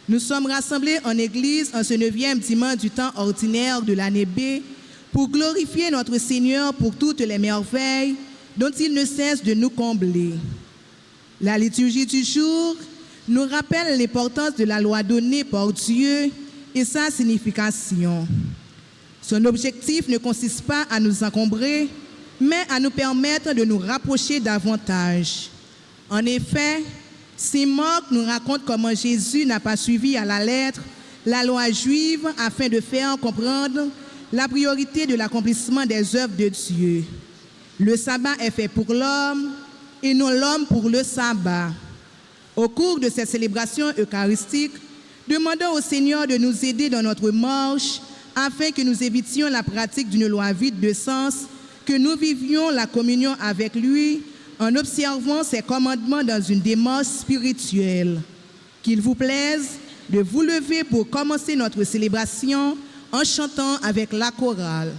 Nous sommes rassemblés en Église en ce 9e dimanche du temps ordinaire de l'année B pour glorifier notre Seigneur pour toutes les merveilles dont il ne cesse de nous combler. La liturgie du jour nous rappelle l'importance de la loi donnée par Dieu et sa signification. Son objectif ne consiste pas à nous encombrer, mais à nous permettre de nous rapprocher davantage. En effet, Saint Marc nous raconte comment Jésus n'a pas suivi à la lettre la loi juive afin de faire comprendre la priorité de l'accomplissement des œuvres de Dieu. Le sabbat est fait pour l'homme et non l'homme pour le sabbat. Au cours de cette célébration eucharistique, demandons au Seigneur de nous aider dans notre marche afin que nous évitions la pratique d'une loi vide de sens, que nous vivions la communion avec lui en observant ses commandements dans une démarche spirituelle. Qu'il vous plaise de vous lever pour commencer notre célébration en chantant avec la chorale.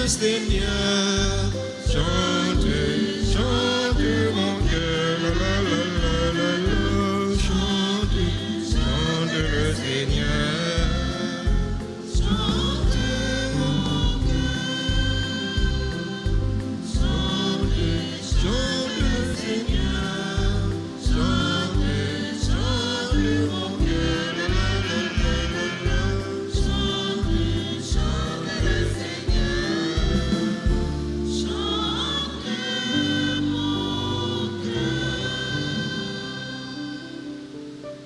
Seigneur, chante, chante mon cœur, la la la la la, chante, chante le Seigneur, chante mon cœur, chante, chante le Seigneur, chante, chante mon cœur, la la la la la, chante, chante le Seigneur.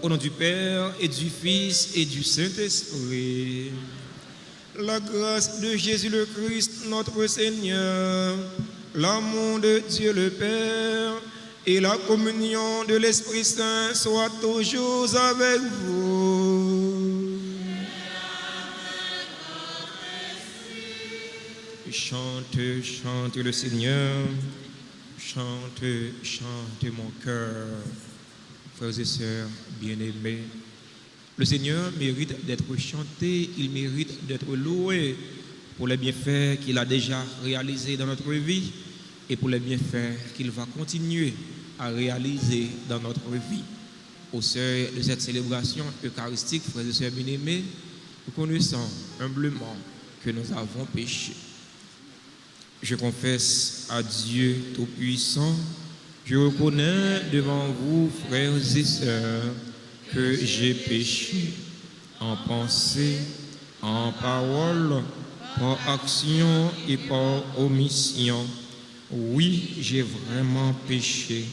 Au nom du Père et du Fils et du Saint-Esprit, la grâce de Jésus le Christ, notre Seigneur, l'amour de Dieu le Père et la communion de l'Esprit Saint soient toujours avec vous. Chante, chante le Seigneur, chante, chante mon cœur. Frères et sœurs bien-aimés, le Seigneur mérite d'être chanté, il mérite d'être loué pour les bienfaits qu'il a déjà réalisés dans notre vie et pour les bienfaits qu'il va continuer à réaliser dans notre vie. Au seuil de cette célébration eucharistique, frères et sœurs bien-aimés, nous connaissons humblement que nous avons péché. Je confesse à Dieu Tout-Puissant, je reconnais devant vous, frères et sœurs, que j'ai péché en pensée, en parole, par action et par omission. Oui, j'ai vraiment péché.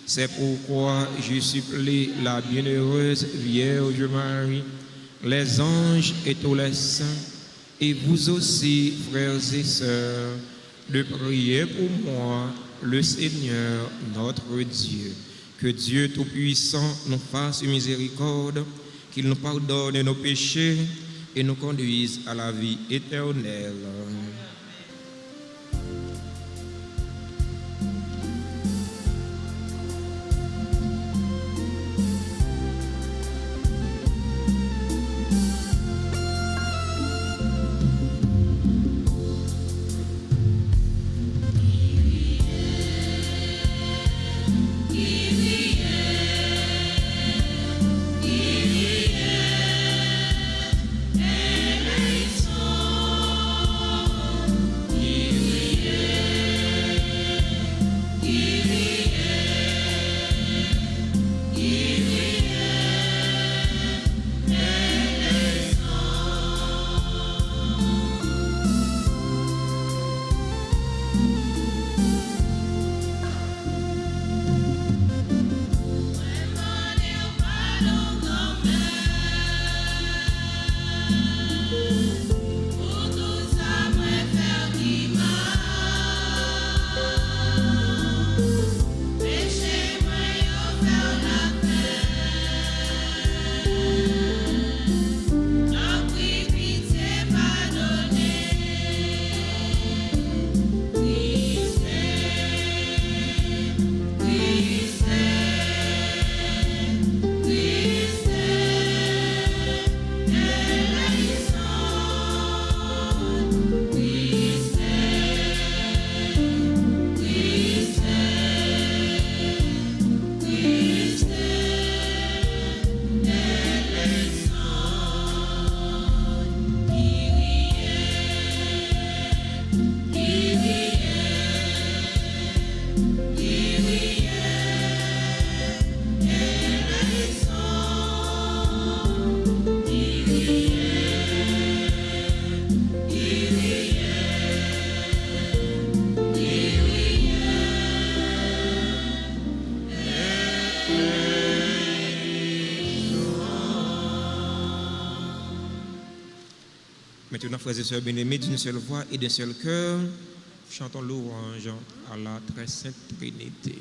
C'est pourquoi je supplie la bienheureuse Vierge Marie, les anges et tous les saints, et vous aussi, frères et sœurs, de prier pour moi, le Seigneur, notre Dieu. Que Dieu Tout-Puissant nous fasse miséricorde, qu'il nous pardonne nos péchés et nous conduise à la vie éternelle. Maintenant, frères et sœurs bien-aimés, d'une seule voix et d'un seul cœur, chantons louange à la très sainte Trinité.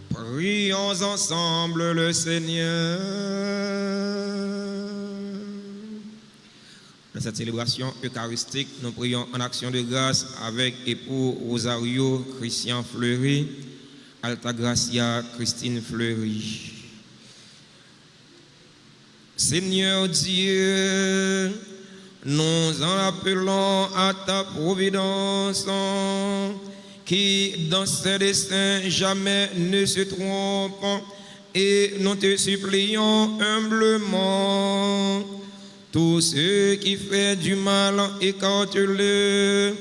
Prions ensemble le Seigneur. Dans cette célébration eucharistique, nous prions en action de grâce avec époux Rosario Christian Fleury, Altagracia Christine Fleury. Seigneur Dieu, nous en appelons à ta providence, qui dans ses desseins jamais ne se trompe, et nous te supplions humblement, tous ceux qui font du mal, écarte-le,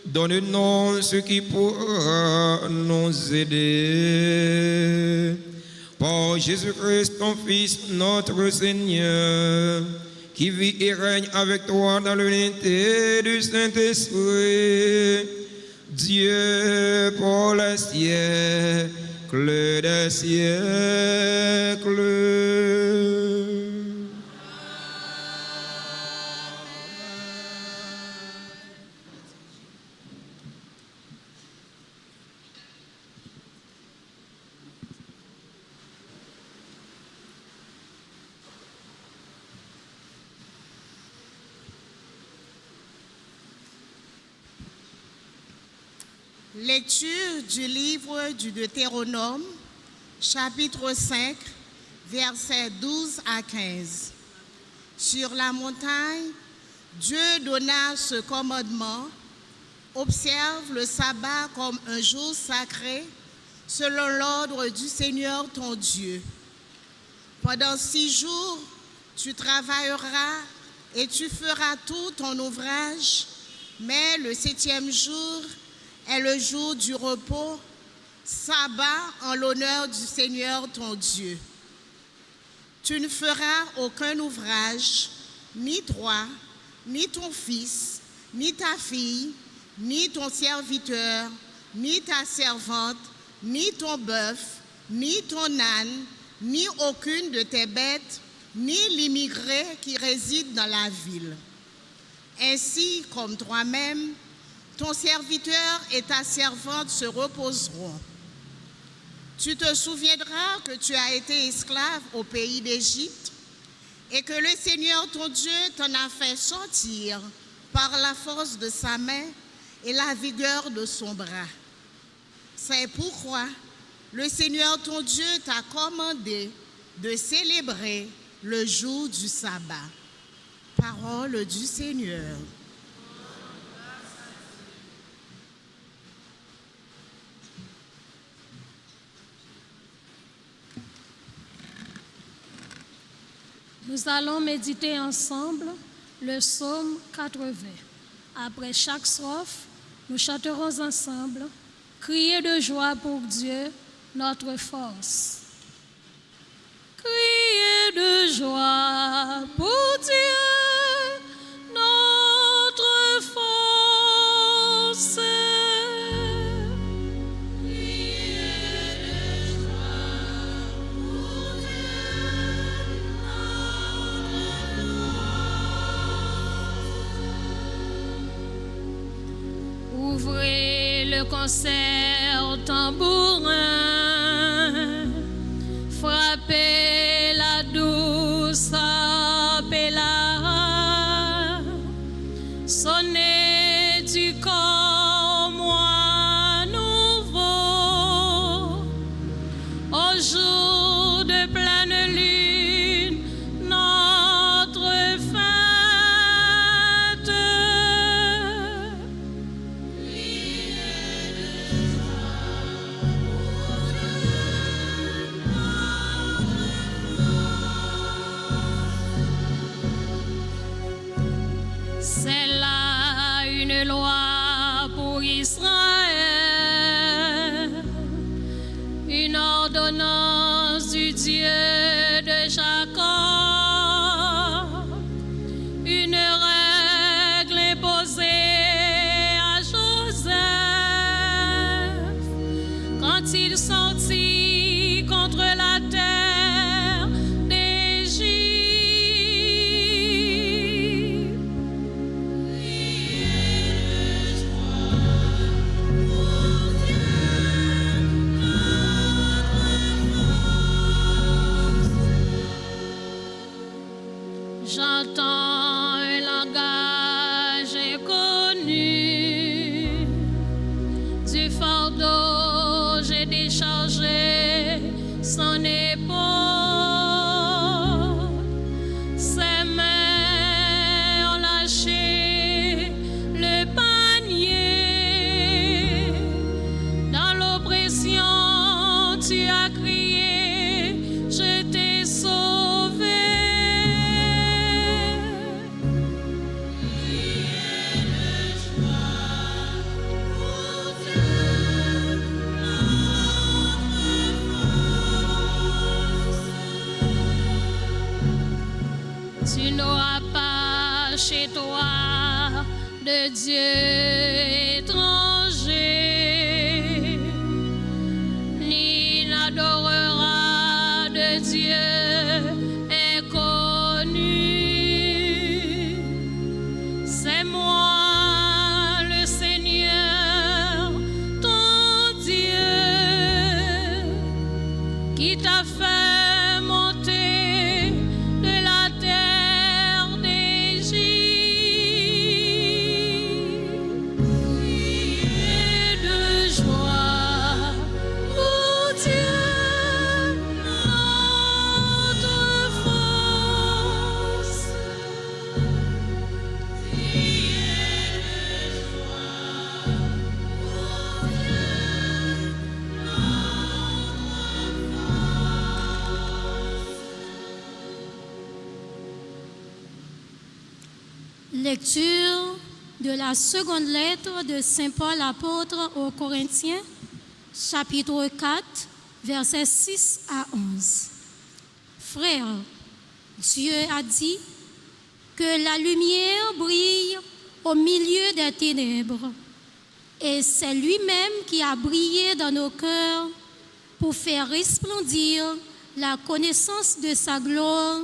donne-nous ce qui pourra nous aider. Par Jésus-Christ, ton Fils, notre Seigneur, qui vit et règne avec toi dans l'unité du Saint-Esprit, Dieu pour les siècles des siècles. Lecture du livre du Deutéronome, chapitre 5, versets 12 à 15. Sur la montagne, Dieu donna ce commandement: observe le sabbat comme un jour sacré, selon l'ordre du Seigneur ton Dieu. Pendant 6 jours, tu travailleras et tu feras tout ton ouvrage, mais le 7e jour est le jour du repos, sabbat en l'honneur du Seigneur ton Dieu. Tu ne feras aucun ouvrage, ni toi, ni ton fils, ni ta fille, ni ton serviteur, ni ta servante, ni ton bœuf, ni ton âne, ni aucune de tes bêtes, ni l'immigré qui réside dans la ville. Ainsi, comme toi-même, ton serviteur et ta servante se reposeront. Tu te souviendras que tu as été esclave au pays d'Égypte et que le Seigneur ton Dieu t'en a fait sortir par la force de sa main et la vigueur de son bras. C'est pourquoi le Seigneur ton Dieu t'a commandé de célébrer le jour du sabbat. Parole du Seigneur. Nous allons méditer ensemble le psaume 80. Après chaque strophe, nous chanterons ensemble « Criez de joie pour Dieu, notre force ». Criez de joie pour Dieu, notre force. Ouvrez le concert tambourin, frappez la douce pélara, sonnez du corps mois nouveau, au jour de pleine lune, notre fête. C'est là une loi pour Israël, une ordonnance du Dieu de Jacob, une règle imposée à Joseph quand il sortit contre la terre d'Égypte. J'entends un langage inconnu, du fardeau j'ai déchargé son épaule, ses mains ont lâché le panier, dans l'oppression tu as crié, je t'ai sauvé. Tu n'auras pas chez toi de Dieu étranger, ni n'adorera de Dieu inconnu. C'est moi le Seigneur, ton Dieu, qui t'a fait monter de la terre d'Égypte. Criez de joie pour Dieu, notre force. Criez de joie pour Dieu, Lecture de la seconde lettre de Saint Paul apôtre aux Corinthiens, chapitre 4, versets 6 à 11. Frères, Dieu a dit que la lumière brille au milieu des ténèbres, et c'est lui-même qui a brillé dans nos cœurs pour faire resplendir la connaissance de sa gloire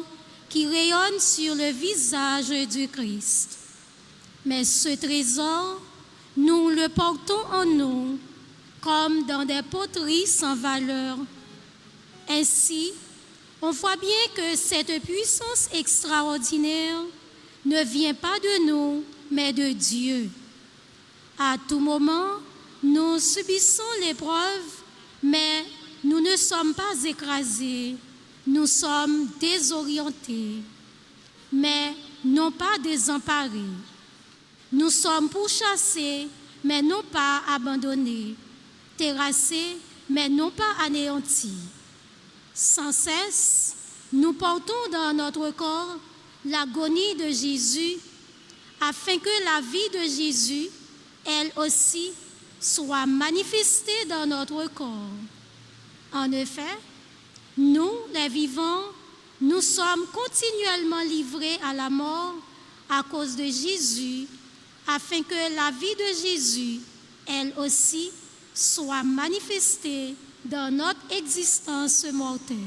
qui rayonne sur le visage du Christ. Mais ce trésor, nous le portons en nous comme dans des poteries sans valeur. Ainsi, on voit bien que cette puissance extraordinaire ne vient pas de nous, mais de Dieu. À tout moment, nous subissons l'épreuve, mais nous ne sommes pas écrasés. Nous sommes désorientés, mais non pas désemparés. Nous sommes pourchassés, mais non pas abandonnés. Terrassés, mais non pas anéantis. Sans cesse, nous portons dans notre corps l'agonie de Jésus, afin que la vie de Jésus, elle aussi, soit manifestée dans notre corps. En effet, nous, les vivants, nous sommes continuellement livrés à la mort à cause de Jésus, afin que la vie de Jésus, elle aussi, soit manifestée dans notre existence mortelle.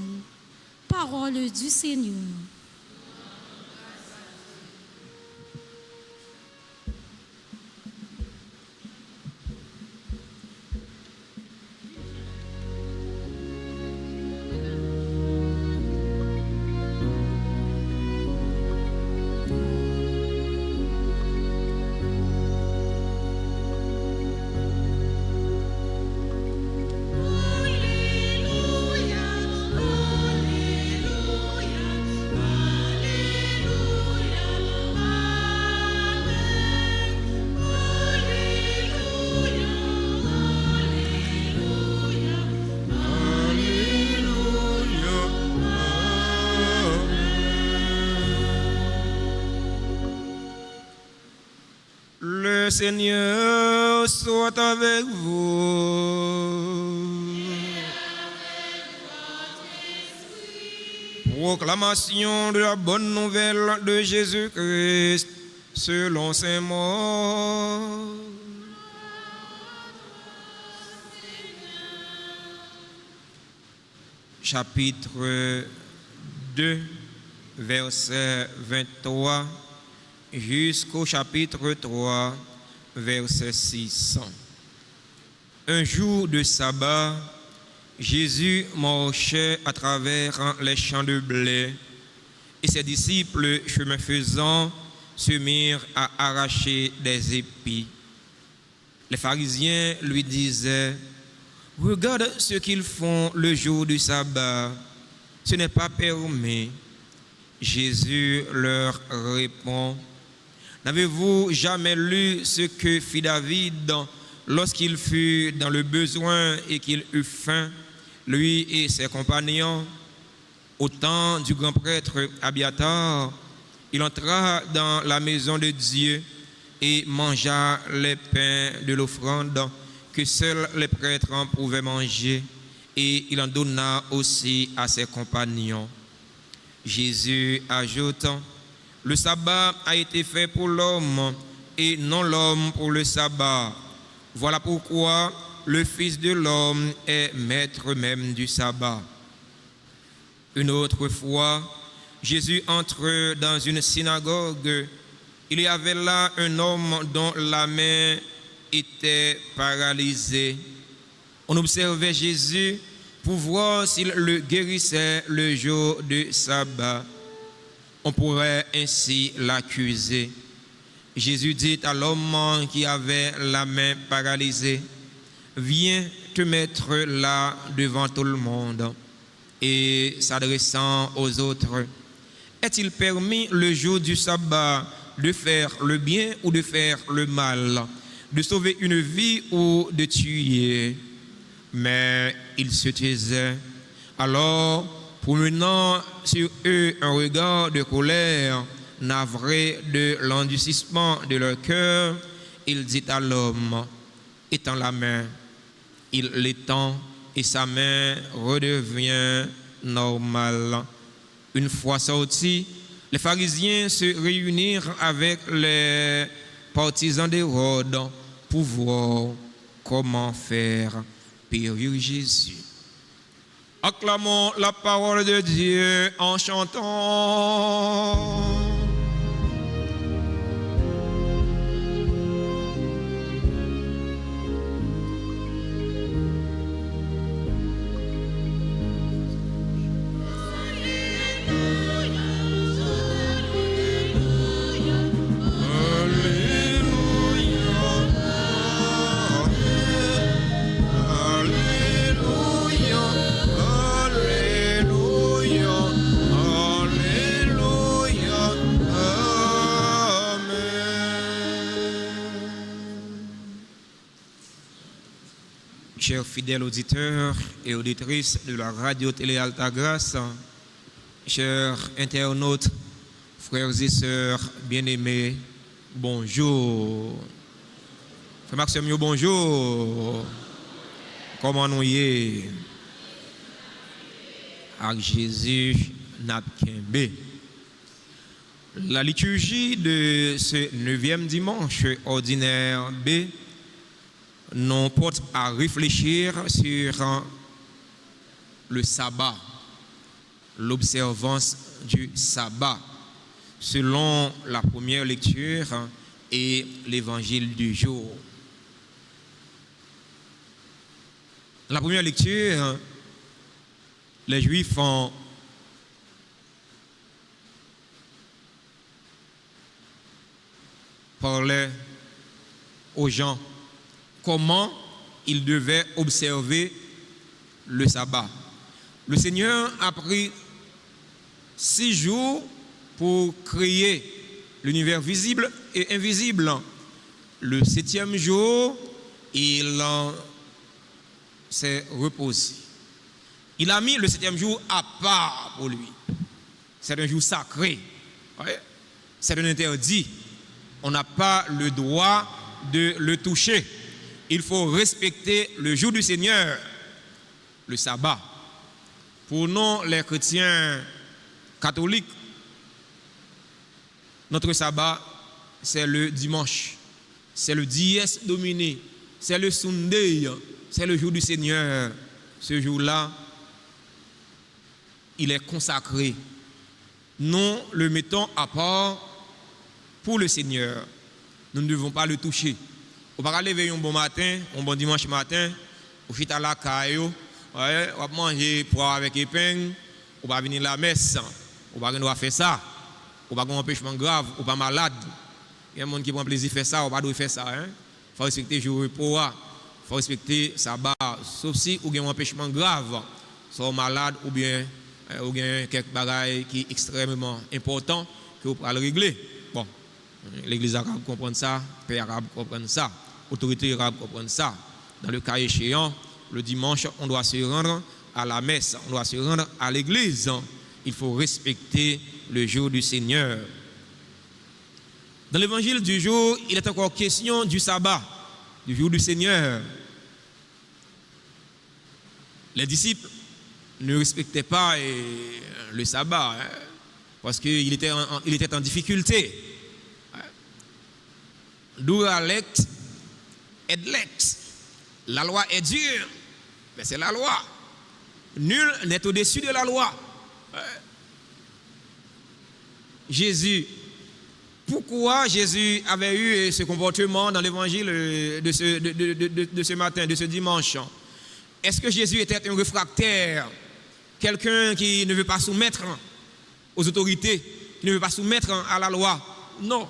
Parole du Seigneur. Le Seigneur soit avec vous. Proclamation de la bonne nouvelle de Jésus-Christ selon saint Marc. Chapitre 2, verset 23 jusqu'au chapitre 3, verset 6. Un jour de sabbat, Jésus marchait à travers les champs de blé et ses disciples, chemin faisant, se mirent à arracher des épis. Les pharisiens lui disaient: « Regarde ce qu'ils font le jour du sabbat, ce n'est pas permis. » Jésus leur répond: « N'avez-vous jamais lu ce que fit David lorsqu'il fut dans le besoin et qu'il eut faim, lui et ses compagnons? Au temps du grand prêtre Abiatar, il entra dans la maison de Dieu et mangea les pains de l'offrande que seuls les prêtres pouvaient manger, et il en donna aussi à ses compagnons. » Jésus ajoute: « Le sabbat a été fait pour l'homme et non l'homme pour le sabbat. Voilà pourquoi le Fils de l'homme est maître même du sabbat. Une autre fois, Jésus entre dans une synagogue. Il y avait là un homme dont la main était paralysée. On observait Jésus pour voir s'il le guérissait le jour du sabbat. On pourrait ainsi l'accuser. Jésus dit à l'homme qui avait la main paralysée, « Viens te mettre là devant tout le monde. » Et s'adressant aux autres, « Est-il permis le jour du sabbat de faire le bien ou de faire le mal, de sauver une vie ou de tuer ?» Mais ils se taisaient. Alors, promenant sur eux un regard de colère, navré de l'endurcissement de leur cœur, il dit à l'homme, « Étends la main. » Il l'étend et sa main redevient normale. Une fois sortis, les pharisiens se réunirent avec les partisans d'Hérode pour voir comment faire périr Jésus. Acclamons la parole de Dieu en chantant. Chers fidèles auditeurs et auditrices de la radio-télé Altagrace, chers internautes, frères et sœurs bien-aimés, bonjour. Frère Maxime, bonjour. Comment nous y est? Avec Jésus, Napkembe. La liturgie de ce 9e dimanche ordinaire B nous porte à réfléchir sur le sabbat, l'observance du sabbat, selon la première lecture et l'évangile du jour. La première lecture, les Juifs ont parlé aux gens comment ils devaient observer le sabbat. Le Seigneur a pris 6 jours pour créer l'univers visible et invisible. Le 7e jour, il s'est reposé. Il a mis le 7e jour à part pour lui. C'est un jour sacré. C'est un interdit. On n'a pas le droit de le toucher. Il faut respecter le jour du Seigneur, le sabbat. Pour nous, les chrétiens catholiques, notre sabbat, c'est le dimanche. C'est le dies domini. C'est le Sunday. C'est le jour du Seigneur. Ce jour-là, il est consacré. Nous le mettons à part pour le Seigneur. Nous ne devons pas le toucher. On va lever un bon matin, un bon dimanche matin, on fit à la caillou, on va manger poire avec épingle, on va venir à la messe, on va faire ça, on va avoir un empêchement grave, on va malade. Il y a des gens qui prennent plaisir à faire ça, on va faire ça. Il faut respecter le jour de repos, il faut respecter le sabbat, sauf si on a un empêchement grave, soit malade ou bien quelque chose qui est extrêmement important que vous pouvez régler. Bon, l'église arabe comprend ça, le père arabe comprend ça. Autorité arabe comprennent ça. Dans le cas échéant, le dimanche, on doit se rendre à la messe, on doit se rendre à l'église. Il faut respecter le jour du Seigneur. Dans l'évangile du jour, il est encore question du sabbat, du jour du Seigneur. Les disciples ne respectaient pas le sabbat. parce qu'il était en difficulté. Duralect et lect. La loi est dure, mais c'est la loi. Nul n'est au-dessus de la loi. Jésus, pourquoi Jésus avait eu ce comportement dans l'évangile de ce matin, de ce dimanche? Est-ce que Jésus était un réfractaire, quelqu'un qui ne veut pas soumettre aux autorités, qui ne veut pas soumettre à la loi? Non.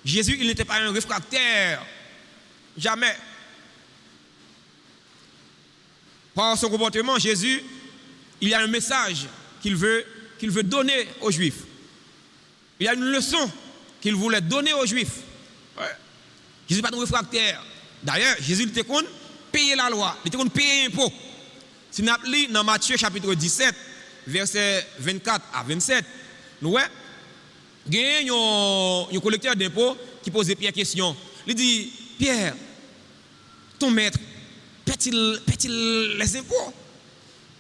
Jésus, il n'était pas un réfractaire. Jamais. Par son comportement, Jésus, il y a un message qu'il veut donner aux Juifs. Il y a une leçon qu'il voulait donner aux Juifs. Ouais. Jésus n'est pas un réfractaire. D'ailleurs, Jésus était qu'on payer la loi, il était qu'on payer impôt. Si nous lisons dans Matthieu chapitre 17, versets 24 à 27, nous voyons, il y a un collecteur d'impôts qui pose Pierre question. Il dit, Pierre, ton maître, paie-t-il les impôts?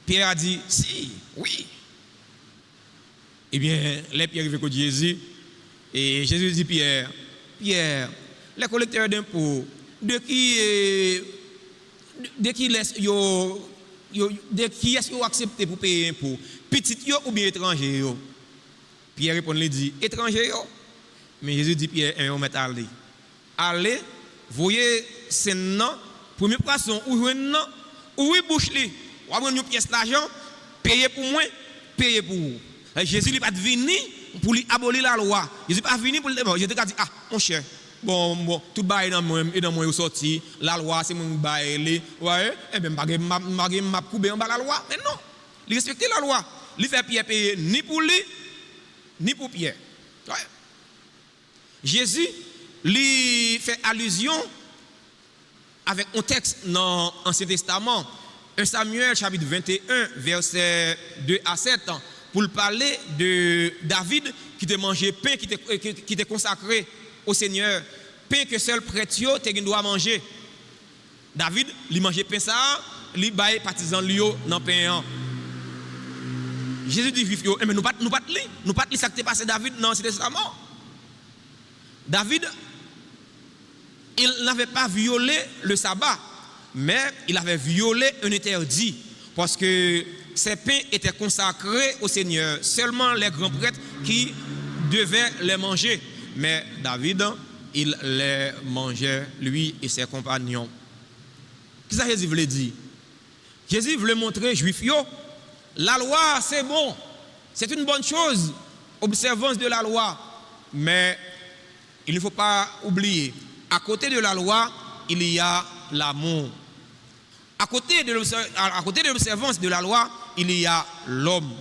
Pierre a dit, si, oui. Eh bien, les Pierre arrivent à Jésus, et Jésus dit, Pierre, les collecteurs d'impôts, de qui est-ce qu'ils ont accepté pour payer impôts? Petit yo ou bien étranger yo? Pierre répond, il dit, étranger yo. Mais Jésus dit, Pierre, on met aller. Allez, voyez, c'est non, premier poisson, ou jouez non, ou oui, bouche li. Ou avoir une pièce d'argent, payer pour moi, payer pour vous. Jésus n'est pas venu pour lui abolir la loi. Jésus n'est pas venu pour le démon. Jésus a dit, ah, mon cher, bon, tout bail dans moi, et dans moi, sorti, la loi, c'est mon bail, ouais, et bien, je m'a coupé en bas la loi. Mais non, il respecte la loi. Il fait Pierre payer ni pour lui, ni pour Pierre. Ouais. Jésus lui fait allusion avec un texte dans l'Ancien Testament, 1 Samuel chapitre 21, versets 2 à 7, pour parler de David qui te mangeait pain, qui était consacré au Seigneur, pain que seul prêtre doit manger. David, il mangeait pain ça, il baille partisan lio dans pain. Jésus dit vif yo, mais nous pas ça qui passé David dans l'Ancien Testament. David, il n'avait pas violé le sabbat, mais il avait violé un interdit parce que ces pains étaient consacrés au Seigneur. Seulement les grands prêtres qui devaient les manger. Mais David, il les mangeait, lui et ses compagnons. Qu'est-ce que Jésus voulait dire? Jésus voulait montrer aux Juifs, la loi c'est bon, c'est une bonne chose, observance de la loi. Mais il ne faut pas oublier, à côté de la loi, il y a l'amour. À côté de l'observance de la loi, il y a l'homme.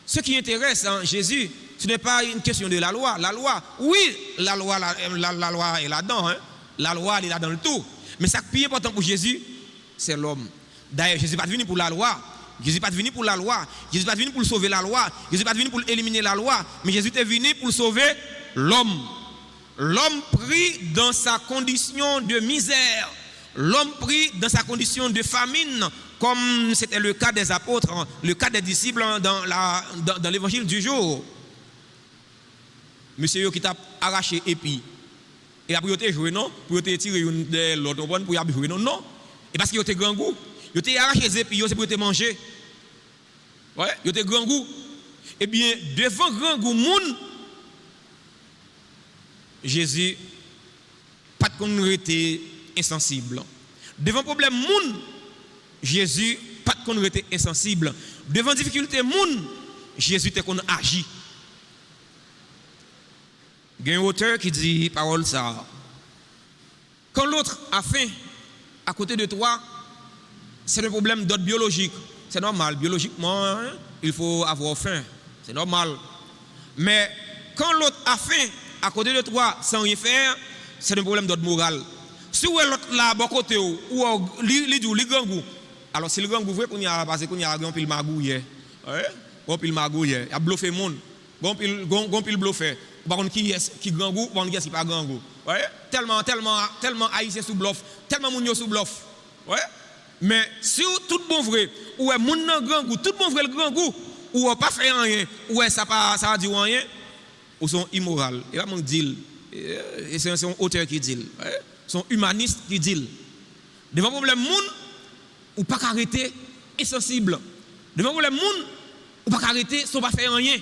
Ce qui intéresse Jésus, ce n'est pas une question de la loi. La loi, oui, la loi est là-dedans. Hein? La loi, elle est là dans le tout. Mais ce qui est plus important pour Jésus, c'est l'homme. D'ailleurs, Jésus n'est pas venu pour la loi. Jésus n'est pas venu pour la loi. Jésus n'est pas venu pour sauver la loi. Jésus n'est pas venu pour éliminer la loi. Mais Jésus est venu pour sauver l'homme. L'homme pris dans sa condition de misère. L'homme pris dans sa condition de famine, comme c'était le cas des apôtres, le cas des disciples dans l'évangile du jour. Monsieur qui t'a arraché épi. Et après, il a joué, non? Pour te tirer l'autre, pour y jouer, non? Non. Et parce qu'il a grand goût. Il a arraché les épis, c'est pour te manger. Ouais, il a grand goût. Eh bien, devant grand goût, moun, Jésus, pas de qu'on était insensible. Devant problème moun, Jésus, pas de qu'on était insensible. Devant difficulté moun, Jésus était qu'on agit. Il y a un auteur qui dit parole ça. Quand l'autre a faim à côté de toi, c'est un problème d'ordre biologique. C'est normal, biologiquement, hein, il faut avoir faim. C'est normal. Mais quand l'autre a faim à côté de toi sans rien faire, c'est un problème d'ordre moral. Si l'autre là, bon côté, ou il grand goût, alors si le grand goût vrai qu'on y a passé, qu'on y a un pile magouille, un pile magouille, il a bluffé le monde, un pile bluffé. Par contre, qui grand goût, par contre, qui n'est pas grand goût. Ouais? Tellement haïtien sous bluff, tellement moun yo sous bluff. Ouais? Mais si tout bon vrai, ou est moun nan grand goût, tout bon vrai le grand goût, ou pas fait rien, ou ça va dire rien, ou sont immoraux. Et pas mon dit, et c'est un auteur qui dit, sont humanistes qui dit. Devant problème monde, ou pas arrêter insensible. Devant problème monde, ou pas arrêter sans pas faire rien.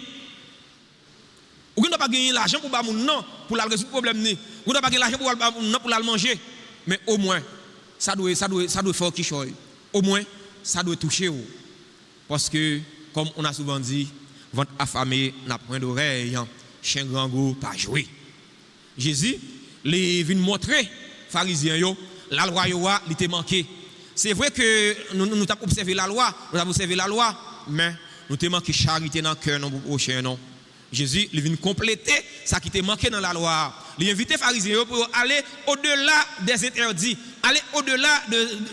Ou ne pas gagner l'argent pour pas moun non pour la résoudre problème ni. Ou ne pas gagner l'argent pour la manger. Mais au moins ça doit faire quelque chose. Au moins ça doit toucher ou. Parce que comme on a souvent dit, ventre affamé n'a point d'oreille, chien grand goût pas jouer. Jésus les vient montrer pharisiens yo la loi yo il était manqué. C'est vrai que nous avons observé la loi, mais nous avons manqué charité dans le cœur non prochain non. Jésus il vient compléter ça qui était manqué dans la loi. Il invite les pharisiens pour aller au-delà des interdits, aller au-delà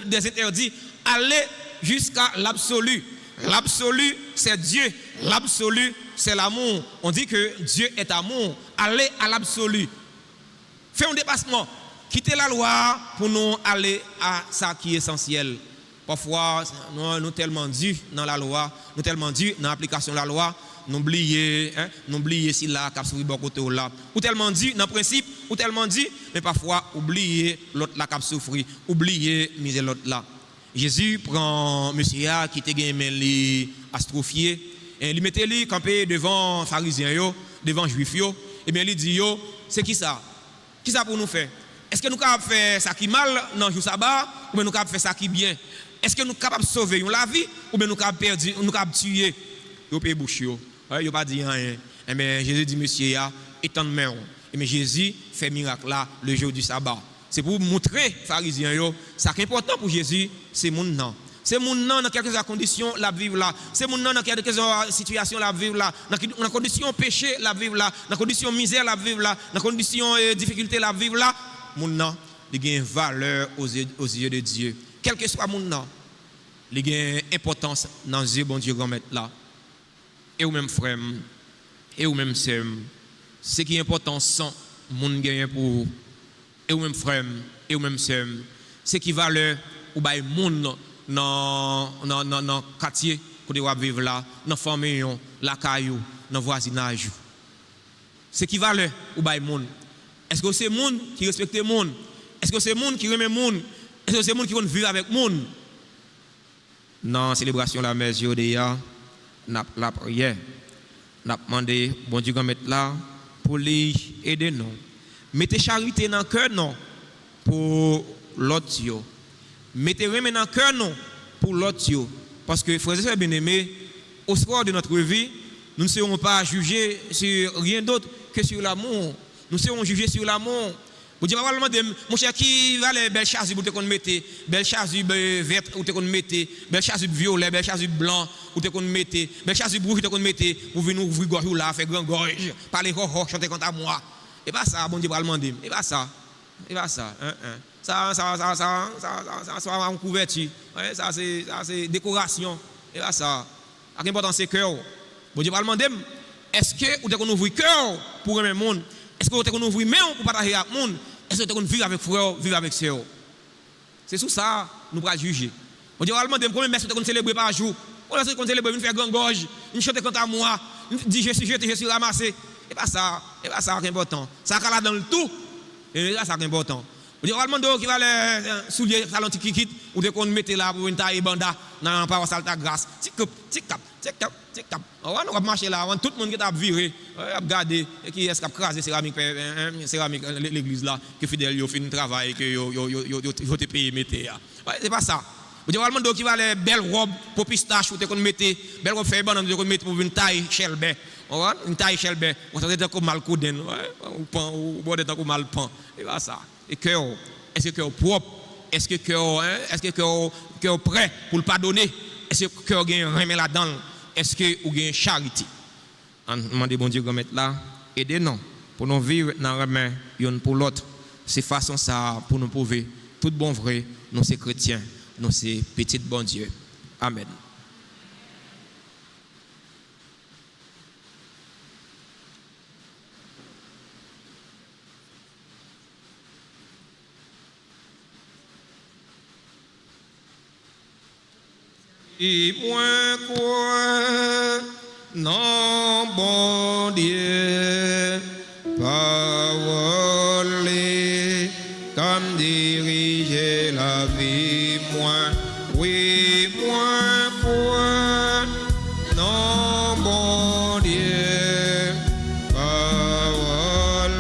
des interdits, aller jusqu'à l'absolu. L'absolu c'est Dieu, l'absolu c'est l'amour. On dit que Dieu est amour. Aller à l'absolu. Fais un dépassement. Quitter la loi pour nous aller à ça qui est essentiel. Parfois, nous tellement durs dans la loi, nous tellement durs dans l'application de la loi, nous oublier si la cap sur bon côté là. Ou tellement dit dans le principe, ou tellement dit, mais parfois oublier l'autre la cap souffrir, oublier miser l'autre là. Jésus prend monsieur qui était gagné astrophié et il mettait lui camper devant pharisiens yo, devant juifs yo, et bien il dit yo, c'est qui ça? Qui ça pour nous faire? Est-ce que nous capable faire ça qui mal dans le jour sabbat ou bien nous capable faire ça qui bien? Est-ce que nous capable sauver la vie ou bien nous capable perdre, nous capable tuer? Yo paye bouche yo. Yo pas dit rien. Mais Jésus dit monsieur ya, étend main. Et mais Jésus fait miracle là le jour du sabbat. C'est pour montrer pharisiens yo, ça qui est important pour Jésus, c'est mon nom. C'est mon nom dans quelques conditions la vivre là. C'est mon nom dans quelques situations la vivre là. Dans conditions péché la vivre là. Dans conditions misère la vivre là. Dans conditions difficulté la vivre là. Mon nom, il a une valeur aux yeux de Dieu. Quel que soit mon nom, il a une importance dans les yeux bon Dieu grand maître là. Et ou même frère, et ou même sœur, ce qui est important sans mon gagne pour et ou même frère, et ou même sœur, ce qui valeur ou bail monde dans quartier que vous vivre là, dans famille, la caillou, dans voisinage. Ce qui valeur ou bail monde. Est-ce que c'est monde qui respecte le monde? Est-ce que c'est monde qui remet le monde? Est-ce que c'est monde qui veut vivre avec le monde? Dans la célébration de la messe Jodéa, la prière, n'a demandé bon Dieu mettre là pour lui aider nous. Mettez charité dans le cœur non pour l'autre. Mettez remède dans le cœur non pour l'autre. Parce que frères et sœurs bien-aimés, au soir de notre vie, nous ne serons pas jugés sur rien d'autre que sur l'amour. Nous serons jugés sur l'amour. Vous dites pas demander mon cher qui va les belles chasubles pour te mettre, belles chasubles vertes ou te mettre, belles chasubles violettes, belles chasubles blancs ou te mettre, belles chasubles rouges te mettre pour venir ouvrir gorge là, faire grand gorge, parler ho chanter contre à moi. Et pas ça, bon Dieu va demander. Et pas ça. Et pas ça, ça soit en couverture. Ça c'est décoration. Et pas ça. À l'important c'est cœur. Bon Dieu va demander est-ce que vous te ouvrir cœur pour aimer le monde? Est-ce que vous te ouvrir main pour partager avec le monde? Est-ce que vous vivre avec frère, vivre avec sœur? C'est sous ça nous allons juger. On dit allemand combien de messe vous célébrer par jour? On a célébrer, une faire grand gorge, une chanter contre moi, dit je suis ramassé. Et pas ça qui est important. Ça là dans le tout. Et là ça qui est important. On dit allemand qui va les souliers salon tikikit ou de qu'on mettre là pour une taille banda dans paroisse Salta Grâce. Tic cap. On va marcher là, tout le monde qui t'a viré, regarder qui est-ce qui a crasé céramique l'église là, que fidèle yo fin travail que yo te payer mettre. C'est pas ça. Vous dites allemand qui va les belles robes pour pistache ou te qu'on mettre, belles robes fait banane qu'on mettre pour une taille chelbe. Une taille chelbe, on s'entend comme mal couden, ou pan ou bord de comme mal pan. Et pas ça. Et cœur, est-ce que cœur propre? Est-ce que cœur prêt pour le pardonner? Est-ce que cœur gagne remet là-dedans? Est-ce que vous avez charité? On demande bon Dieu de mettre là, aidez-nous pour nous vivre dans la main l'un pour l'autre. C'est façon ça pour nous prouver tout bon vrai, nous sommes chrétiens, nous sommes petits bon Dieu. Amen. Et moi quoi mon Dieu, parole comme diriger la vie, moi, oui, moi, point, non, mon Dieu, parole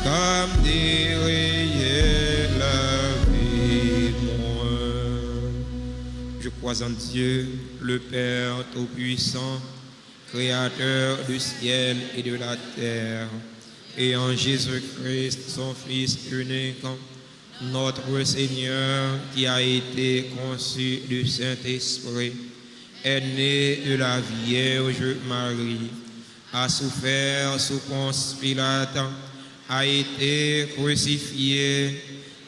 comme diriger la vie, moi. Je crois en Dieu, le Père Tout-Puissant, Créateur du ciel et de la terre, et en Jésus-Christ, son Fils unique, notre Seigneur, qui a été conçu du Saint-Esprit, est né de la Vierge Marie, a souffert sous Ponce Pilate, a été crucifié,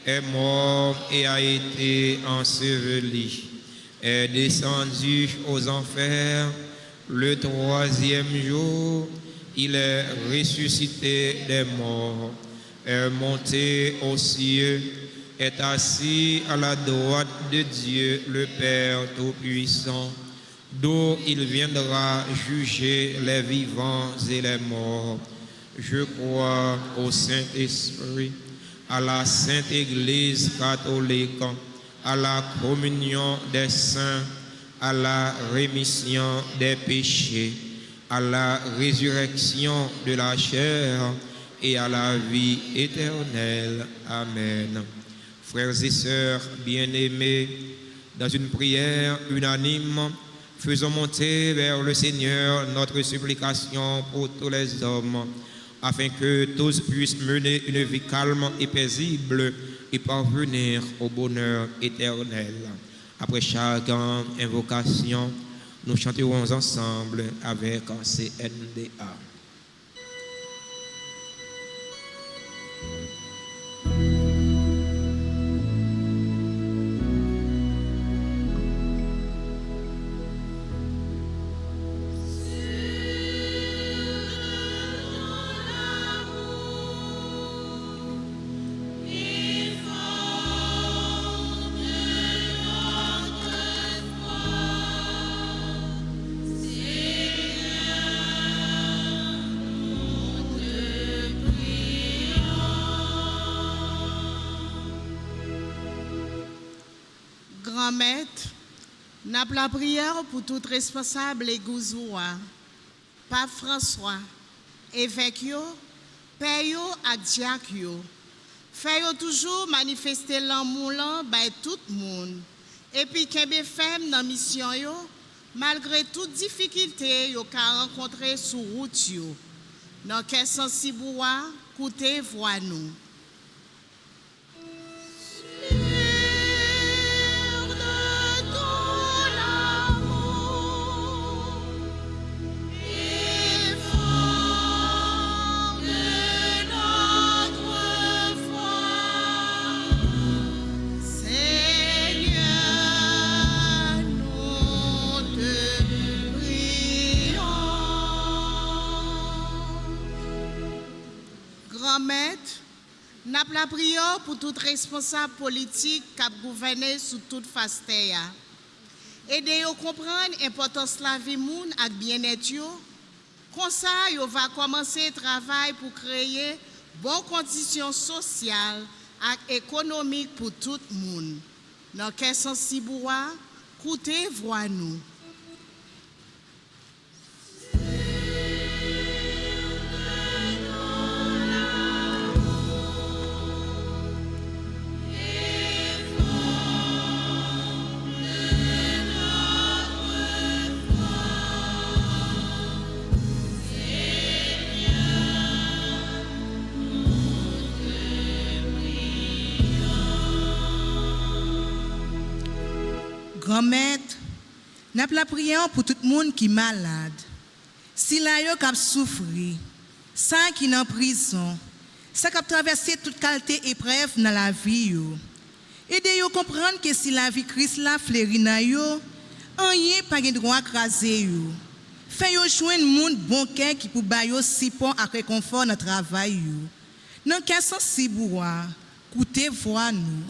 est mort et a été enseveli, est descendu aux enfers. Le troisième jour, il est ressuscité des morts, est monté aux cieux, est assis à la droite de Dieu le Père Tout-Puissant, d'où il viendra juger les vivants et les morts. Je crois au Saint-Esprit, à la Sainte Église catholique, à la communion des saints, à la rémission des péchés, à la résurrection de la chair et à la vie éternelle. Amen. Frères et sœurs bien-aimés, dans une prière unanime, faisons monter vers le Seigneur notre supplication pour tous les hommes, afin que tous puissent mener une vie calme et paisible et parvenir au bonheur éternel. Après chaque invocation, nous chanterons ensemble avec CNDA. Grand-Maître, n'a la prière pour tout responsable égouzoua, Pape François, évêque yo, père yo ak diak yo. Fait yo toujours manifester l'amour là by tout le monde. Et puis kembe femme dans mission yo, malgré toute difficulté yo ka rencontrer sur route yo. Dans quel sens si boua, coûtez voix nous. N'a la prière pour tout responsable politique qui a gouverné sous toute face terre. Aidez à comprendre l'importance de la vie moun ak bien-être yo. Comme ça, yo va commencer le travail pour créer bonnes conditions sociales et économiques pour tout le monde. Dans quel sens si boua, écoutez, voix nous. Grand-Maître, n'a la prière pour tout le monde qui est malade. Si la yo k'ap souffri, ça qui est en prison, ça qui a traversé toute qualité épreuve dans la vie yo. Aidez yo comprendre que si la vie Christ la fleurit nan yo, rien pas de droit craser yo. Fait yo joindre monde bon cœur qui pour ba yo support et réconfort dans travail yo. Dans quel sens si boua, écoutez voix nous.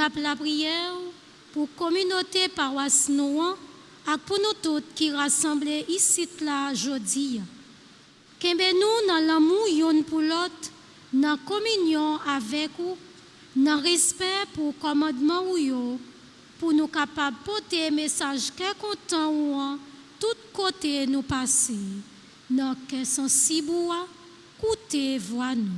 n'a la prière pour la communauté paroisse Noan et pour nous toutes qui rassemblés ici là aujourd'hui. Qu'aimez nous dans l'amour yon pour l'autre, dans la communion avec vous, dans le respect pour le commandement ou yo, pour nous capables de porter un message qui est content ou en tout côté nous passer. Dans quel sensible ou écoutez voix nous.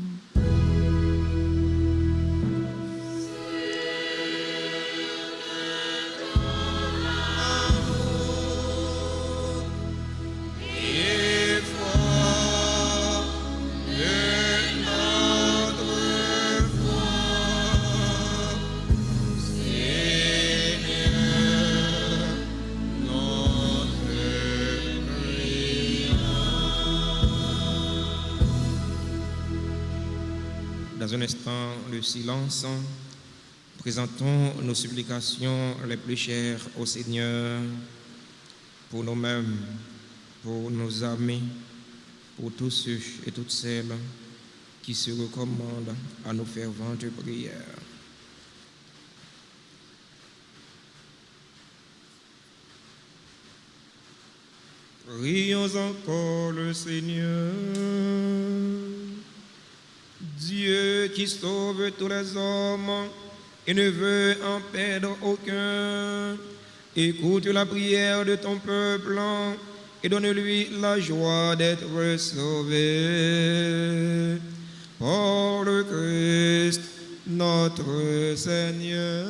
Dans un instant, le silence, présentons nos supplications les plus chères au Seigneur, pour nous-mêmes, pour nos amis, pour tous ceux et toutes celles qui se recommandent à nos ferventes prières. Prions encore le Seigneur. Dieu qui sauve tous les hommes et ne veut en perdre aucun, écoute la prière de ton peuple et donne-lui la joie d'être sauvé. Par le Christ, notre Seigneur.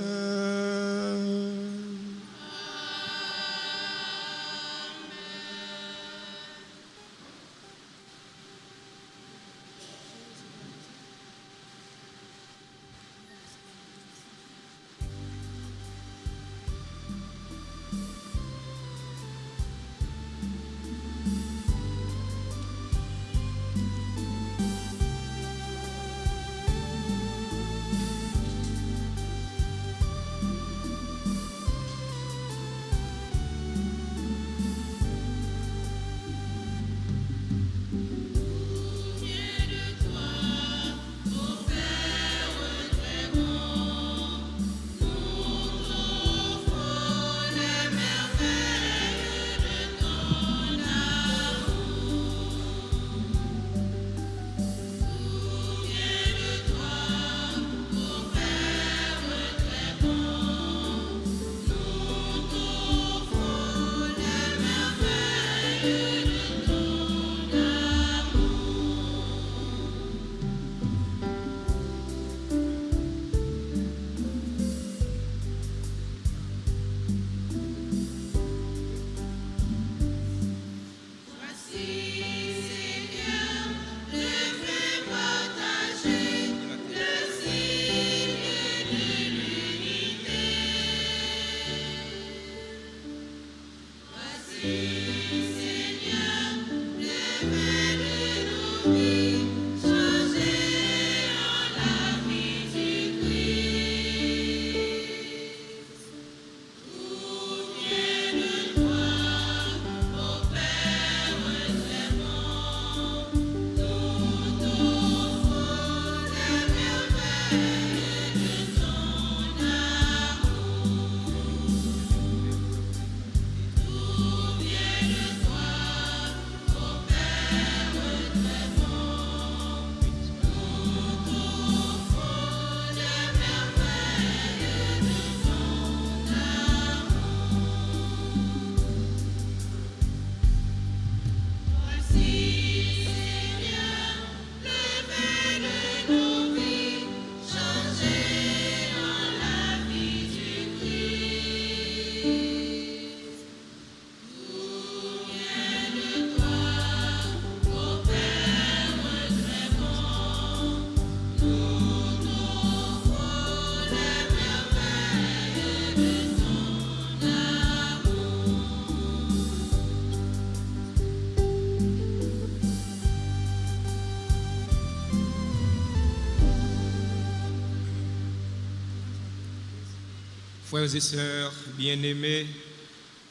Frères et sœurs bien-aimés,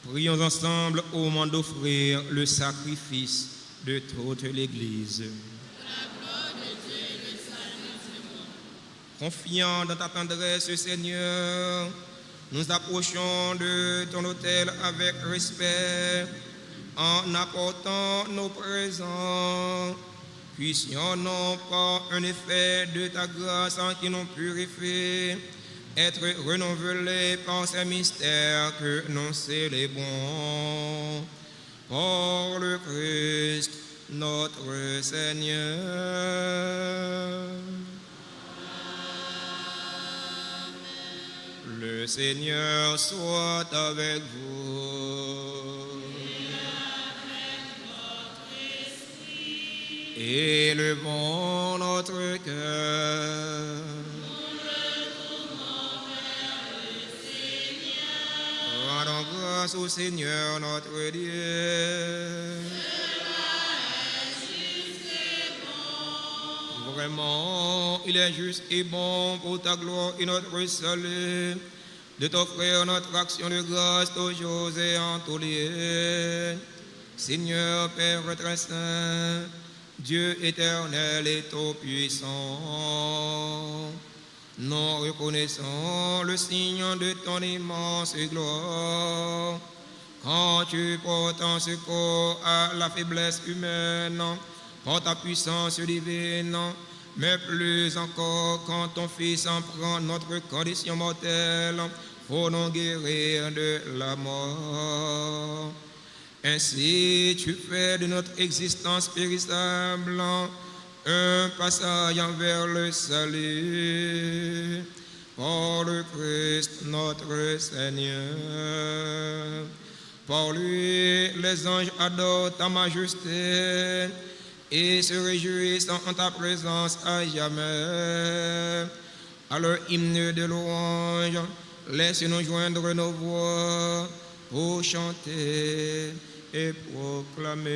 prions ensemble au moment d'offrir le sacrifice de toute l'Église. Confiant dans ta tendresse, Seigneur, nous approchons de ton autel avec respect, en apportant nos présents. Puissions-nous, par un effet de ta grâce qui nous purifie, être renouvelés par ces mystères que nous célébrons. Par le Christ, notre Seigneur. Le Seigneur soit avec vous. Élevons notre cœur. Rendons grâce au Seigneur notre Dieu. Vraiment, il est juste et bon pour ta gloire et notre salut de t'offrir notre action de grâce toujours et en tous lieux. Seigneur Père très saint, Dieu éternel et tout-puissant, nous reconnaissons le signe de ton immense gloire quand tu portes en secours à la faiblesse humaine par ta puissance divine, mais plus encore quand ton Fils en prend notre condition mortelle pour nous guérir de la mort. Ainsi, tu fais de notre existence périssable un passage vers le salut. Par le Christ notre Seigneur. Par lui, les anges adorent ta majesté et se réjouissent en ta présence à jamais. À leur hymne de louange, laisse-nous joindre nos voix pour chanter et proclamer.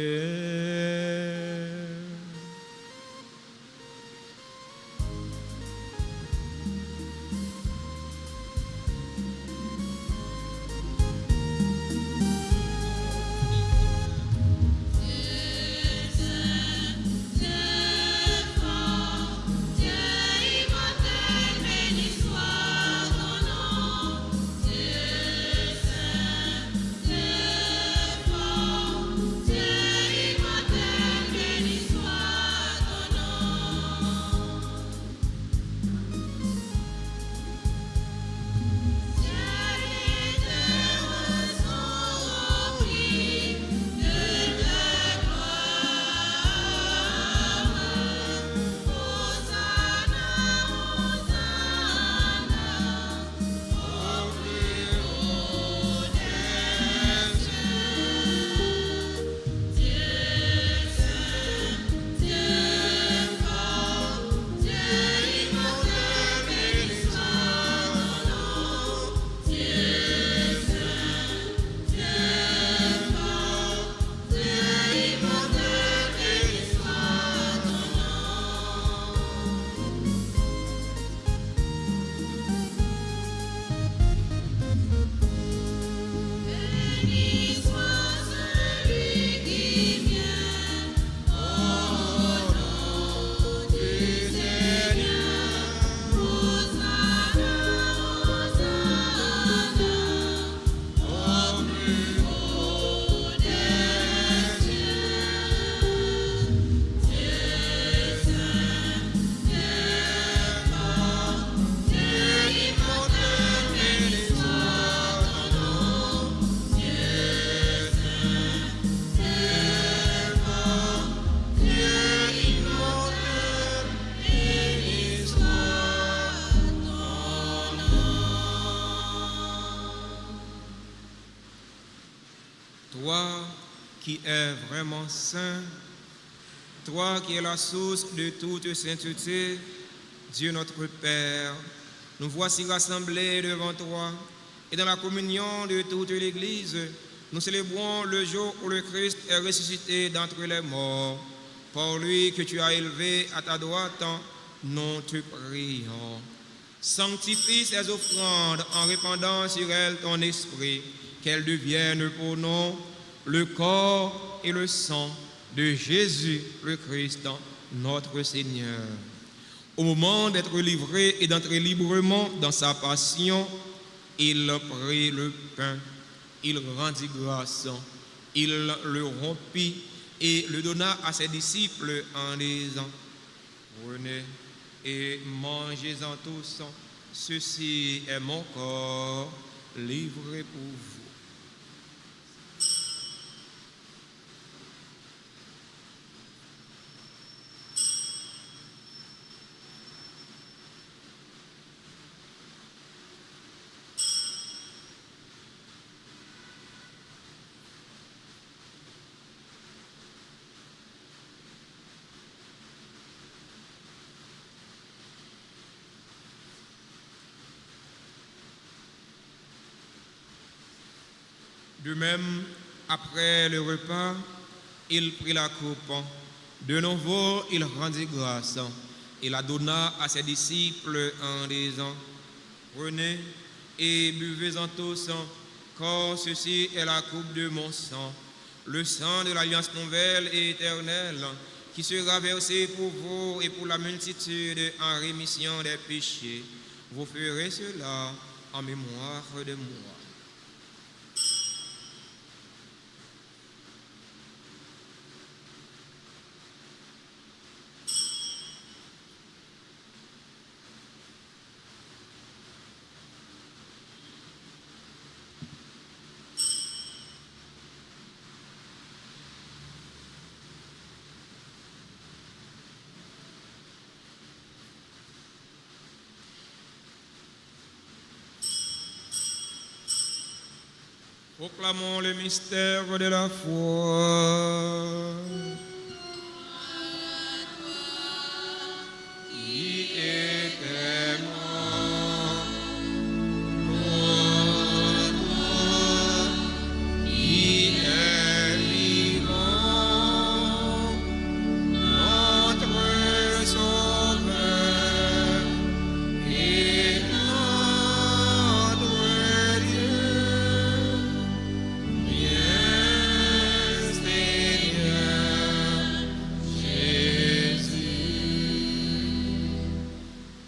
Toi qui es vraiment saint, toi qui es la source de toute sainteté, Dieu notre Père, nous voici rassemblés devant toi et dans la communion de toute l'Église, nous célébrons le jour où le Christ est ressuscité d'entre les morts. Par lui que tu as élevé à ta droite, nous te prions. Sanctifie ces offrandes en répandant sur elles ton esprit, qu'elles deviennent pour nous le corps et le sang de Jésus le Christ, notre Seigneur. Au moment d'être livré et d'entrer librement dans sa passion, il prit le pain, il rendit grâce, il le rompit et le donna à ses disciples en disant, prenez et mangez-en tous, ceci est mon corps livré pour vous. De même, après le repas, il prit la coupe. De nouveau, il rendit grâce et la donna à ses disciples en disant, prenez et buvez-en tous, car ceci est la coupe de mon sang, le sang de l'alliance nouvelle et éternelle, qui sera versé pour vous et pour la multitude en rémission des péchés. Vous ferez cela en mémoire de moi. Proclamons le mystère de la foi. Qui était mort, pour toi, qui est vivant, notre Sauveur et notre Dieu.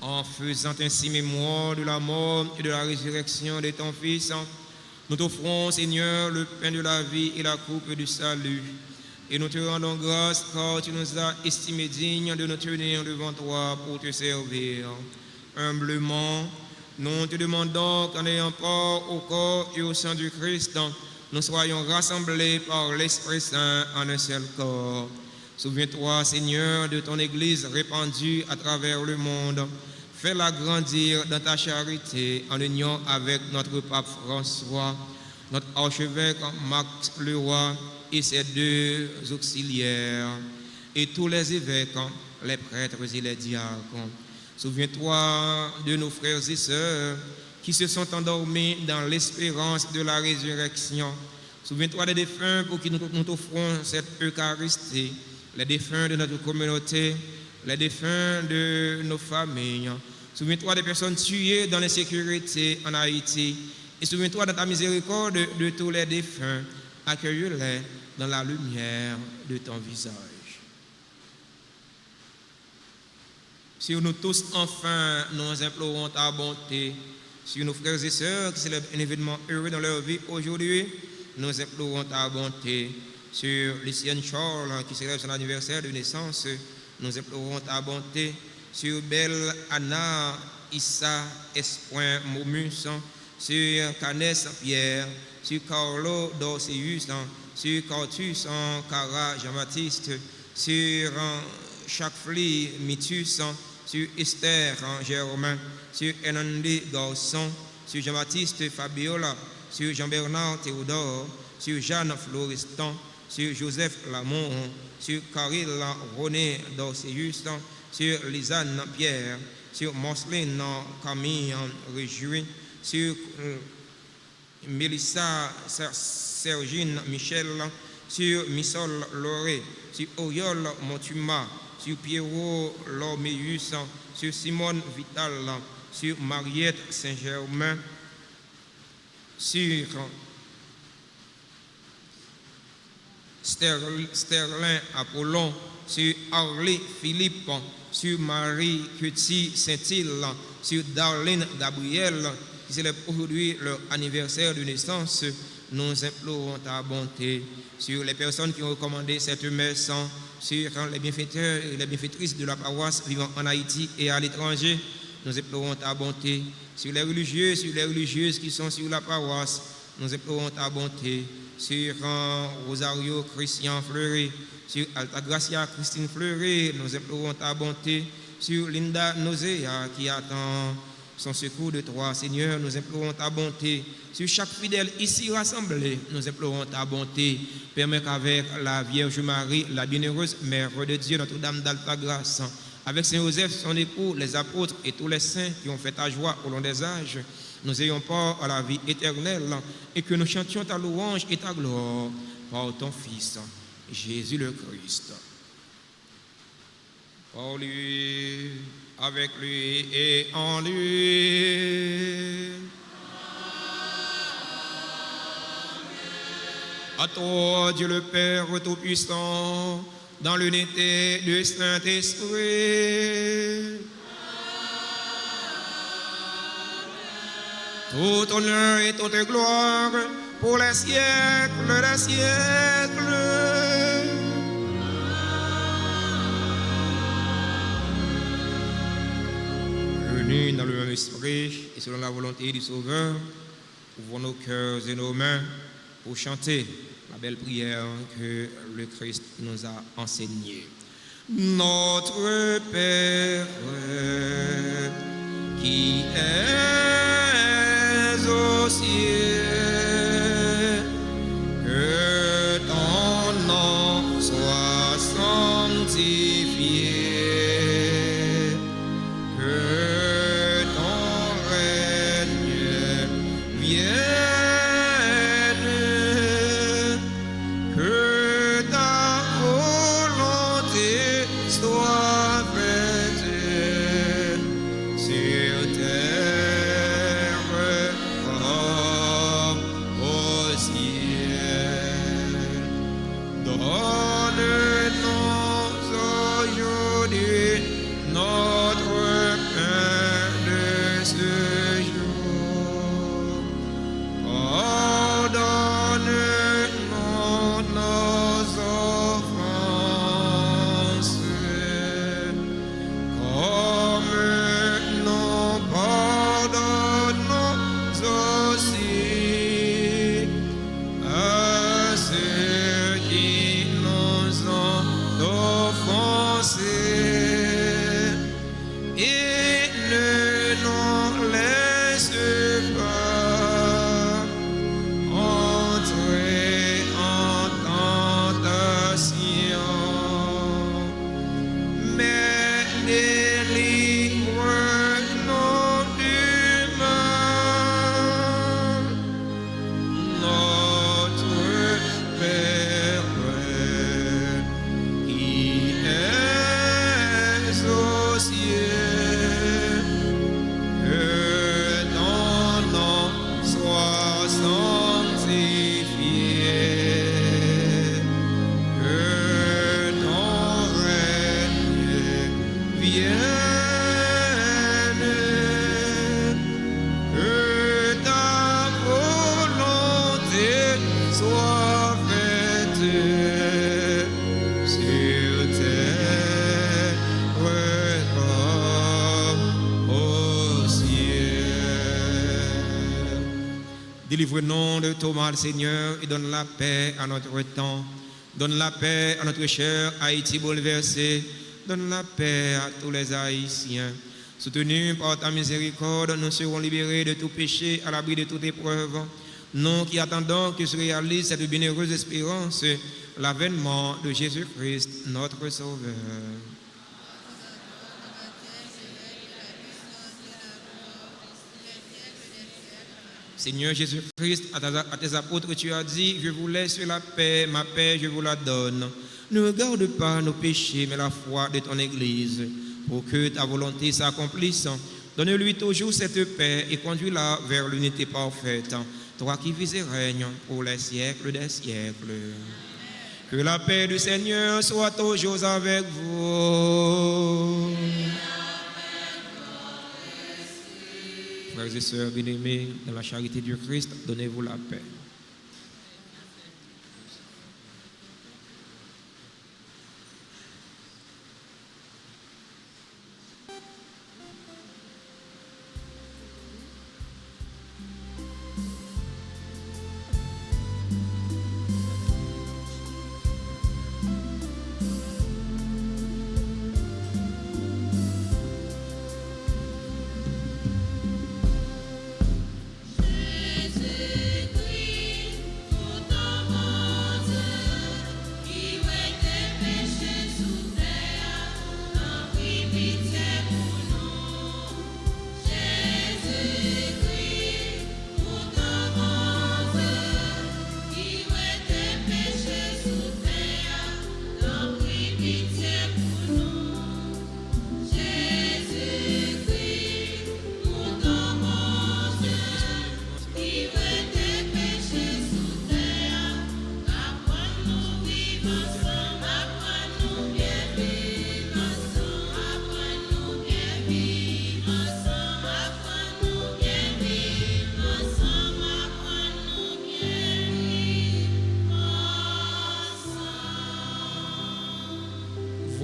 En faisant ainsi mémoire de la mort et de la résurrection de ton Fils, nous t'offrons, Seigneur, le pain de la vie et la coupe du salut. Et nous te rendons grâce car tu nous as estimés dignes de nous tenir devant toi pour te servir. Humblement, nous te demandons qu'en ayant part au corps et au sang du Christ, nous soyons rassemblés par l'Esprit Saint en un seul corps. Souviens-toi, Seigneur, de ton Église répandue à travers le monde. Fais-la grandir dans ta charité en union avec notre pape François, notre archevêque Max Leroy et ses deux auxiliaires, et tous les évêques, les prêtres et les diacres. Souviens-toi de nos frères et sœurs qui se sont endormis dans l'espérance de la résurrection. Souviens-toi des défunts pour qui nous t'offrons cette Eucharistie, les défunts de notre communauté, les défunts de nos familles. Souviens-toi des personnes tuées dans l'insécurité en Haïti. Et souviens-toi de ta miséricorde de tous les défunts. Accueille-les dans la lumière de ton visage. Sur nous tous, enfin, nous implorons ta bonté. Sur nos frères et sœurs qui célèbrent un événement heureux dans leur vie aujourd'hui, nous implorons ta bonté. Sur Lucienne Charles qui célèbre son anniversaire de naissance, nous implorons ta bonté. Sur Belle Anna Issa Espoin Momus, sur Canès Pierre, sur Carlo Dorceus, sur Cartus Cara Jean-Baptiste, sur Chakfli Mitus, sur Esther Germain, sur Enandi Garçon, sur Jean-Baptiste Fabiola, sur Jean-Bernard Théodore, sur Jeanne Floristan, sur Joseph Lamont, sur Caril René Dorceus, sur Lisanne Pierre, sur Marceline Camille Réjouis, sur Mélissa Sergine Michel, sur Missol Loré, sur Oriol Montuma, sur Pierrot Lormeus, sur Simone Vital, sur Mariette Saint-Germain, sur Sterling Apollon, sur Harley Philippe, sur Marie Cutie Saint-Île, sur Darlene Gabriel, qui célèbre aujourd'hui leur anniversaire de naissance. Nous implorons ta bonté sur les personnes qui ont recommandé cette messe, sur les bienfaiteurs et les bienfaitrices de la paroisse vivant en Haïti et à l'étranger. Nous implorons ta bonté sur les religieux, sur les religieuses qui sont sur la paroisse. Nous implorons ta bonté sur Rosario Christian Fleury, sur Altagracia Christine Fleury. Nous implorons ta bonté sur Linda Nozea qui attend son secours de toi. Seigneur, nous implorons ta bonté sur chaque fidèle ici rassemblé. Nous implorons ta bonté. Permets qu'avec la Vierge Marie, la bienheureuse Mère de Dieu, Notre-Dame d'Alta-Grâce, avec Saint Joseph, son époux, les apôtres et tous les saints qui ont fait ta joie au long des âges, nous ayons part à la vie éternelle et que nous chantions ta louange et ta gloire par ton Fils, Jésus le Christ. Par lui, avec lui et en lui. À toi, Dieu le Père Tout-Puissant, dans l'unité du Saint-Esprit. Tout honneur et toute gloire pour les siècles des siècles. Unis dans le même esprit et selon la volonté du Sauveur, ouvrons nos cœurs et nos mains pour chanter la belle prière que le Christ nous a enseignée. Notre Père qui es aux cieux, que ton nom soit sanctifié, que ton règne vienne, que ta volonté soit faite sur terre comme au ciel. Donne-nous aujourd'hui notre pain de ce jour. Pardonne-nous nos offenses, comme nous pardonnons aussi à ceux qui nous ont offensés. Et ne nous laisse pas entrer en tentation, mais délivre-nous du mal. Notre Père qui es aux cieux, que ton nom soit sanctifié, que ton règne vienne, que ta volonté soit faite sur terre comme au ciel. Délivre-nous de tout mal, Seigneur, et donne la paix à notre temps. Donne la paix à notre cher Haïti bouleversé. Donne la paix à tous les Haïtiens. Soutenus par ta miséricorde, nous serons libérés de tout péché, à l'abri de toute épreuve. Nous qui attendons que se réalise cette bienheureuse espérance, l'avènement de Jésus-Christ, notre Sauveur. Seigneur Jésus-Christ, à tes apôtres, tu as dit, je vous laisse la paix, ma paix, je vous la donne. Ne regarde pas nos péchés, mais la foi de ton Église, pour que ta volonté s'accomplisse. Donne-lui toujours cette paix et conduis-la vers l'unité parfaite, toi qui vis et règnes pour les siècles des siècles. Que la paix du Seigneur soit toujours avec vous. Frères et sœurs bien-aimés, dans la charité du Christ, donnez-vous la paix.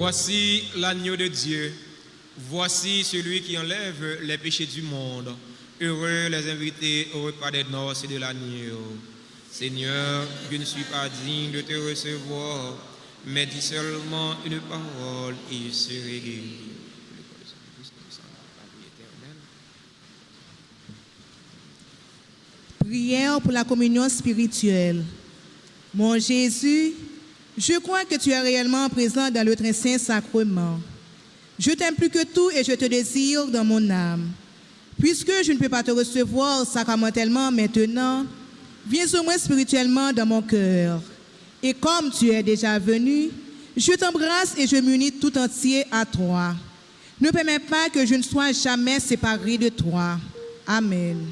Voici l'agneau de Dieu, voici celui qui enlève les péchés du monde. Heureux les invités au repas des noces et de l'agneau. Seigneur, je ne suis pas digne de te recevoir, mais dis seulement une parole et je serai guéri. Prière pour la communion spirituelle. Mon Jésus, je crois que tu es réellement présent dans le très saint sacrement. Je t'aime plus que tout et je te désire dans mon âme. Puisque je ne peux pas te recevoir sacramentellement maintenant, viens au moins spirituellement dans mon cœur. Et comme tu es déjà venu, je t'embrasse et je m'unis tout entier à toi. Ne permets pas que je ne sois jamais séparé de toi. Amen.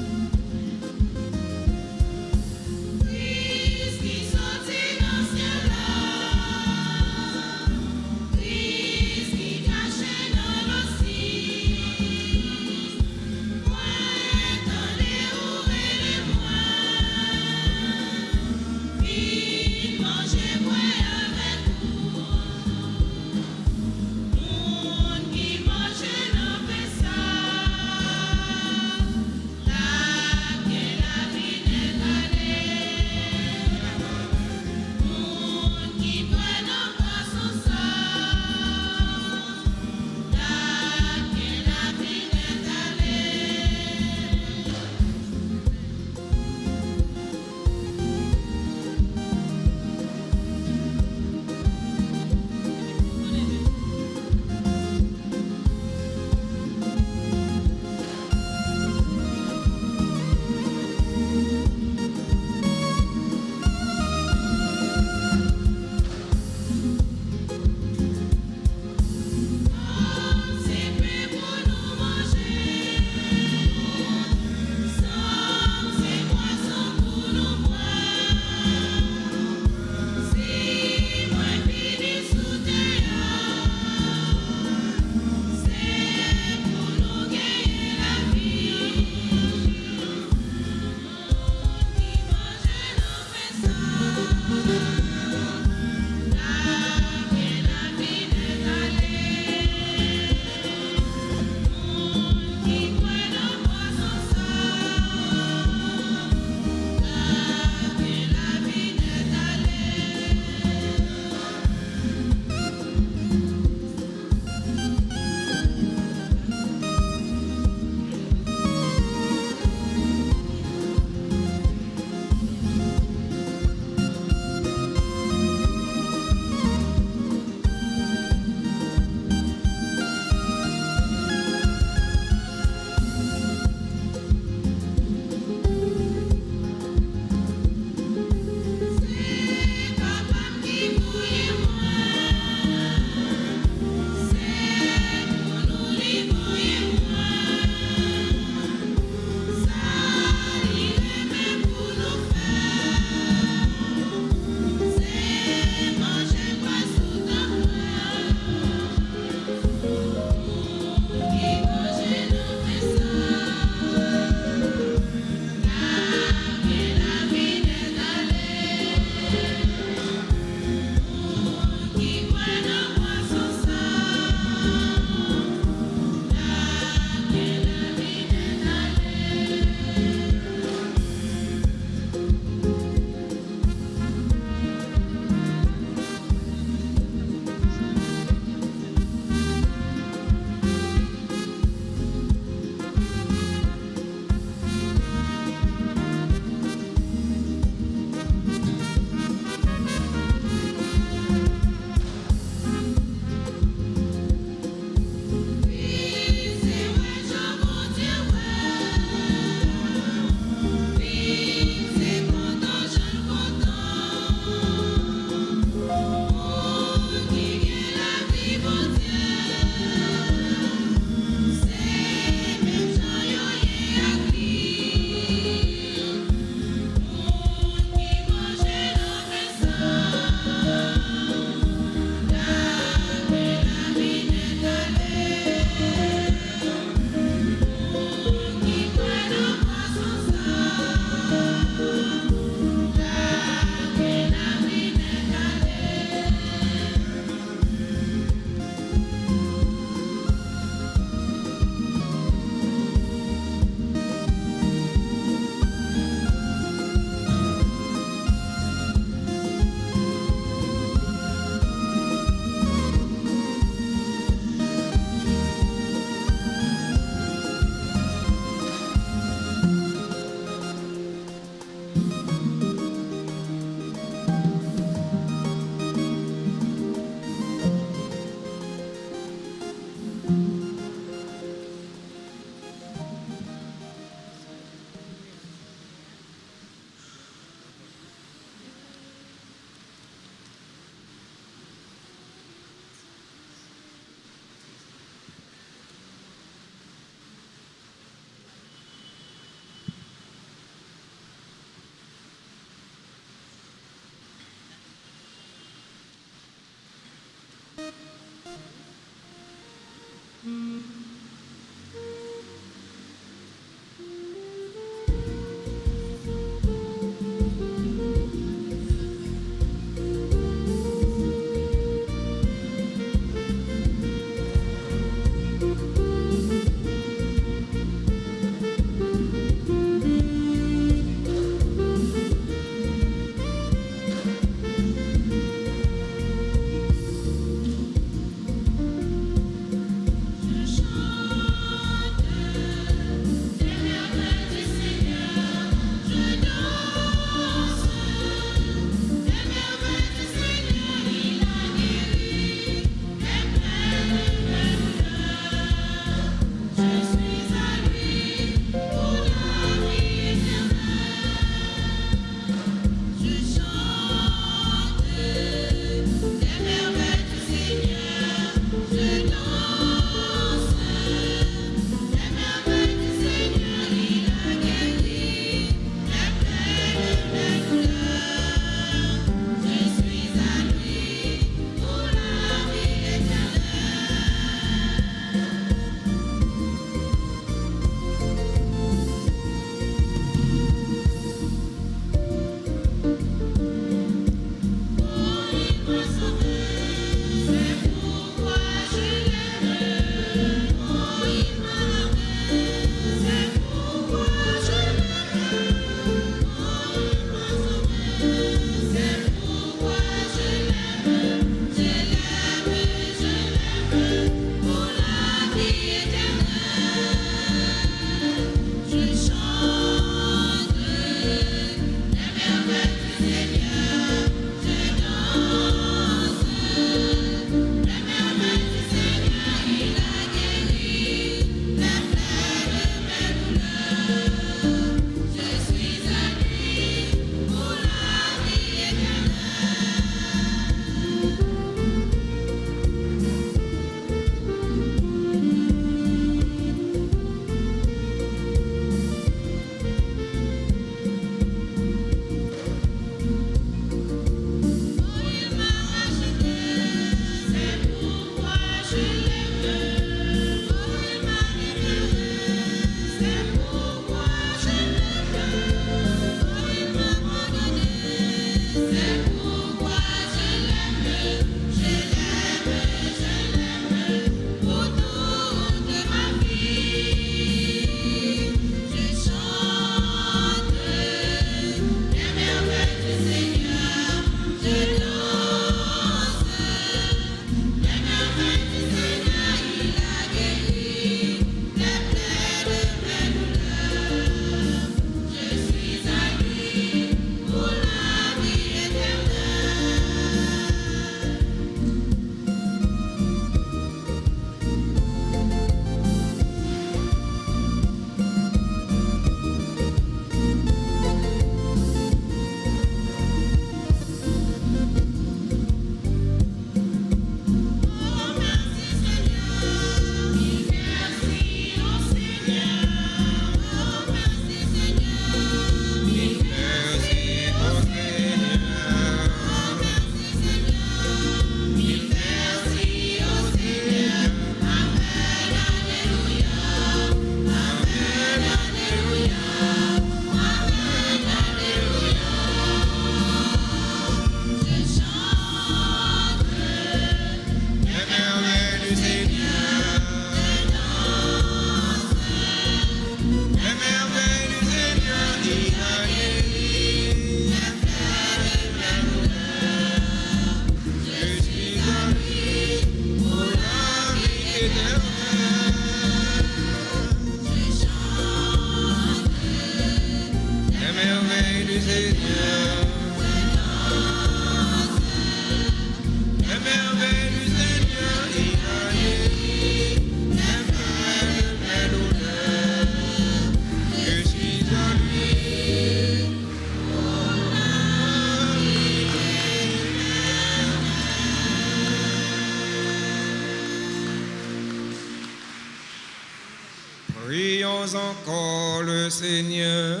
prions encore le Seigneur.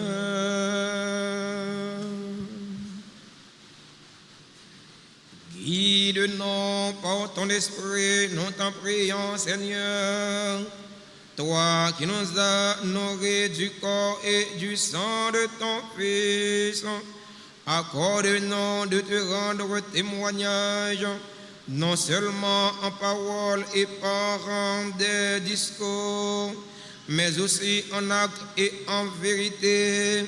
Guide-nous par ton esprit, nous t'en prions, Seigneur. Toi qui nous as nourris du corps et du sang de ton Fils, accorde-nous de te rendre témoignage, non seulement en parole et par des discours, mais aussi en acte et en vérité,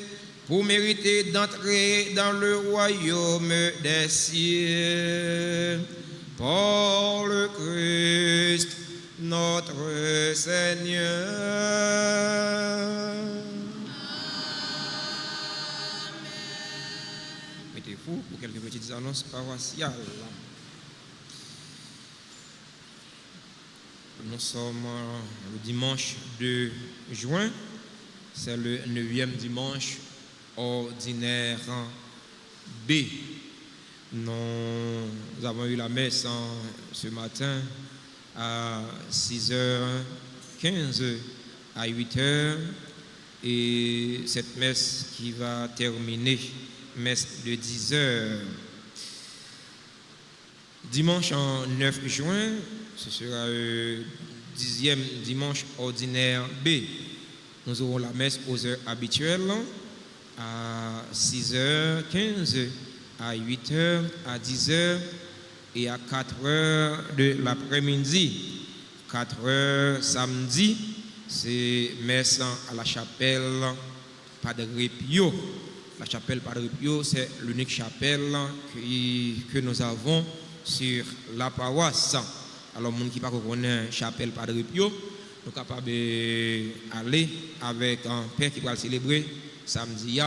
pour mériter d'entrer dans le royaume des cieux. Par le Christ, notre Seigneur. Mettez-vous pour quelques petites annonces paroissiales. Nous sommes le dimanche 2 juin, c'est le 9e dimanche ordinaire B. Nous avons eu la messe ce matin à 6h15 à 8h et cette messe qui va terminer, messe de 10h. Dimanche 9 juin, ce sera le 10e dimanche ordinaire B. Nous aurons la messe aux heures habituelles à 6h15, à 8h, à 10h et à 4h de l'après-midi. 4h samedi, c'est messe à la chapelle Padre Pio. La chapelle Padre Pio, c'est l'unique chapelle que nous avons sur la paroisse. Alors, les gens qui ne connaissent pas la chapelle Padre Pio, nous sommes capables d'aller avec un père qui va célébrer samedi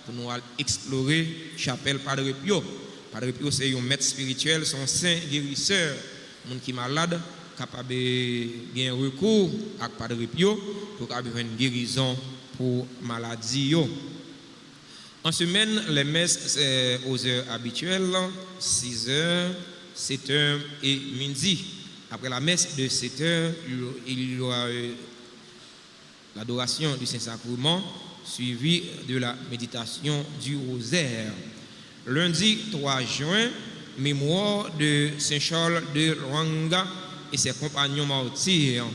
pour nous explorer la chapelle Padre Pio. Padre Pio, c'est un maître spirituel, son saint guérisseur. Les gens qui sont malades, capables de avoir recours à Padre Pio pour avoir une guérison pour maladie. En semaine, les messes c'est aux heures habituelles, 6h, 7h et midi. Après la messe de 7h, il y aura l'adoration du Saint-Sacrement, suivie de la méditation du rosaire. Lundi 3 juin, mémoire de Saint Charles de Luanga et ses compagnons martyrs.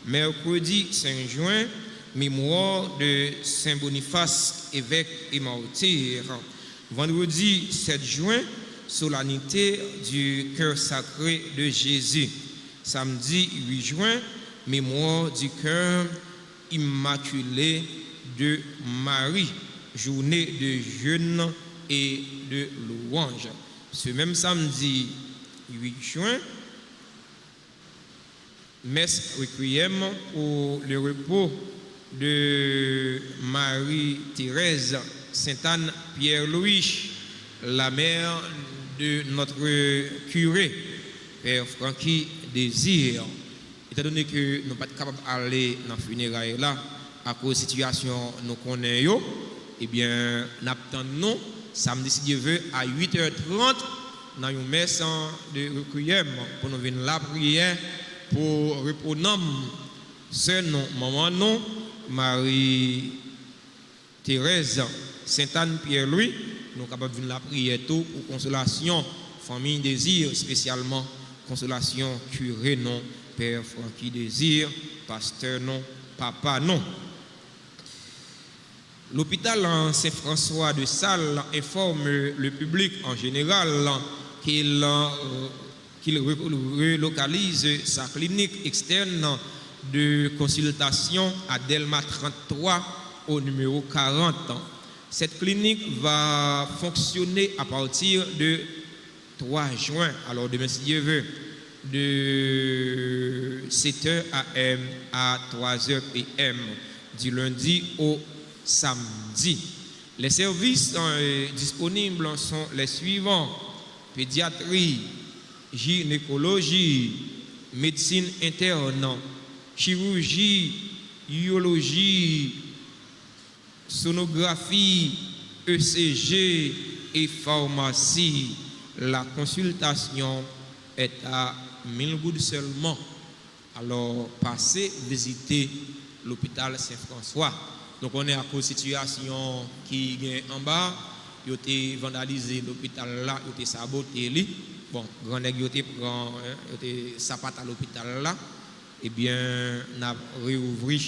Mercredi 5 juin, mémoire de Saint Boniface, évêque et martyr. Vendredi 7 juin, solennité du cœur sacré de Jésus. Samedi 8 juin, mémoire du cœur immaculé de Marie, journée de jeûne et de louange. Ce même samedi 8 juin, messe requiem pour le repos de Marie-Thérèse Sainte-Anne Pierre-Louis, la mère de notre curé, Père Francky Désir. Étant donné que nous ne sommes pas capables d'aller dans le funérailles là, à cause de la situation nous connaissons, eh bien, nous attendons samedi, si Dieu veut, à 8h30, dans une messe de requiem pour nous venir la prière pour reposer ce nom, maman non, Marie-Thérèse Sainte-Anne Pierre-Louis, nous sommes capables de venir la prière tout pour consolation, famille désir, spécialement consolation, curé non, Père Francky Désir, pasteur non, papa non. L'hôpital Saint-François de Sales informe le public en général qu'il relocalise sa clinique externe de consultation à Delma 33 au numéro 40. Cette clinique va fonctionner à partir de 3 juin, alors demain si Dieu veut, de 7h AM à 3h PM, du lundi au samedi. Les services disponibles sont les suivants: pédiatrie, gynécologie, médecine interne, chirurgie, urologie, sonographie, ECG et pharmacie. La consultation est à 1000 gouttes seulement. Alors, passez visiter l'hôpital Saint-François. Donc on est à cause de la situation qui est en bas, ils ont vandalisé l'hôpital là, ils ont saboté lui. Bon, grand nèg yo te prend sapat à l'hôpital là. Eh bien, on a réouvert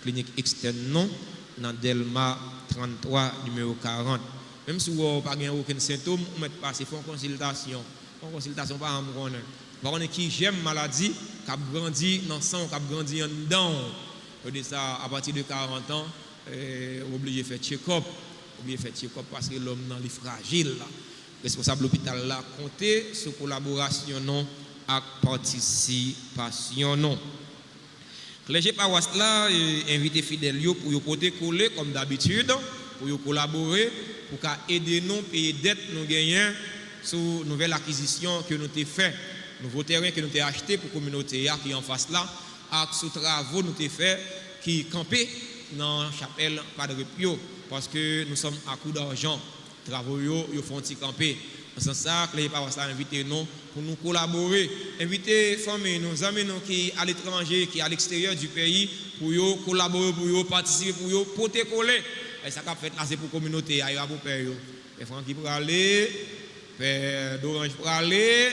clinique externe non dans Delma 33 numéro 40. Même si vous n'avez pas aucun symptôme, on met passer font consultation. Font consultation pas en connaît. Par contre qui j'aime maladie, qui a grandi dans le sang, qui a grandi en dedans. On ça à partir de 40 ans, obligé de faire check-up, parce que l'homme dans les fragiles là. Responsable de l'hôpital là compter sur collaboration non avec participation non. Clergé paroisse là invité fidèles pour yo porter coller comme d'habitude pour yo collaborer pour aider nous payer dette nous gagner sur nouvelle acquisition que nous avons fait, nouveau terrain que nous avons acheté pour la communauté qui est en face là, avec sous travaux nous avons fait qui campé dans la chapelle Padre Pio parce que nous sommes à coup d'argent. Travaux yo font petit camper. C'est ça que les parents invité nous pour nous collaborer, inviter famille nous amis nous qui à l'étranger, qui à l'extérieur du pays pour yo collaborer pour yo participer pour yo porter coller. Et ça qu'a fait là c'est pour communauté, il y a pour père yo. Père Francky pour aller, Père d'Orange pour aller,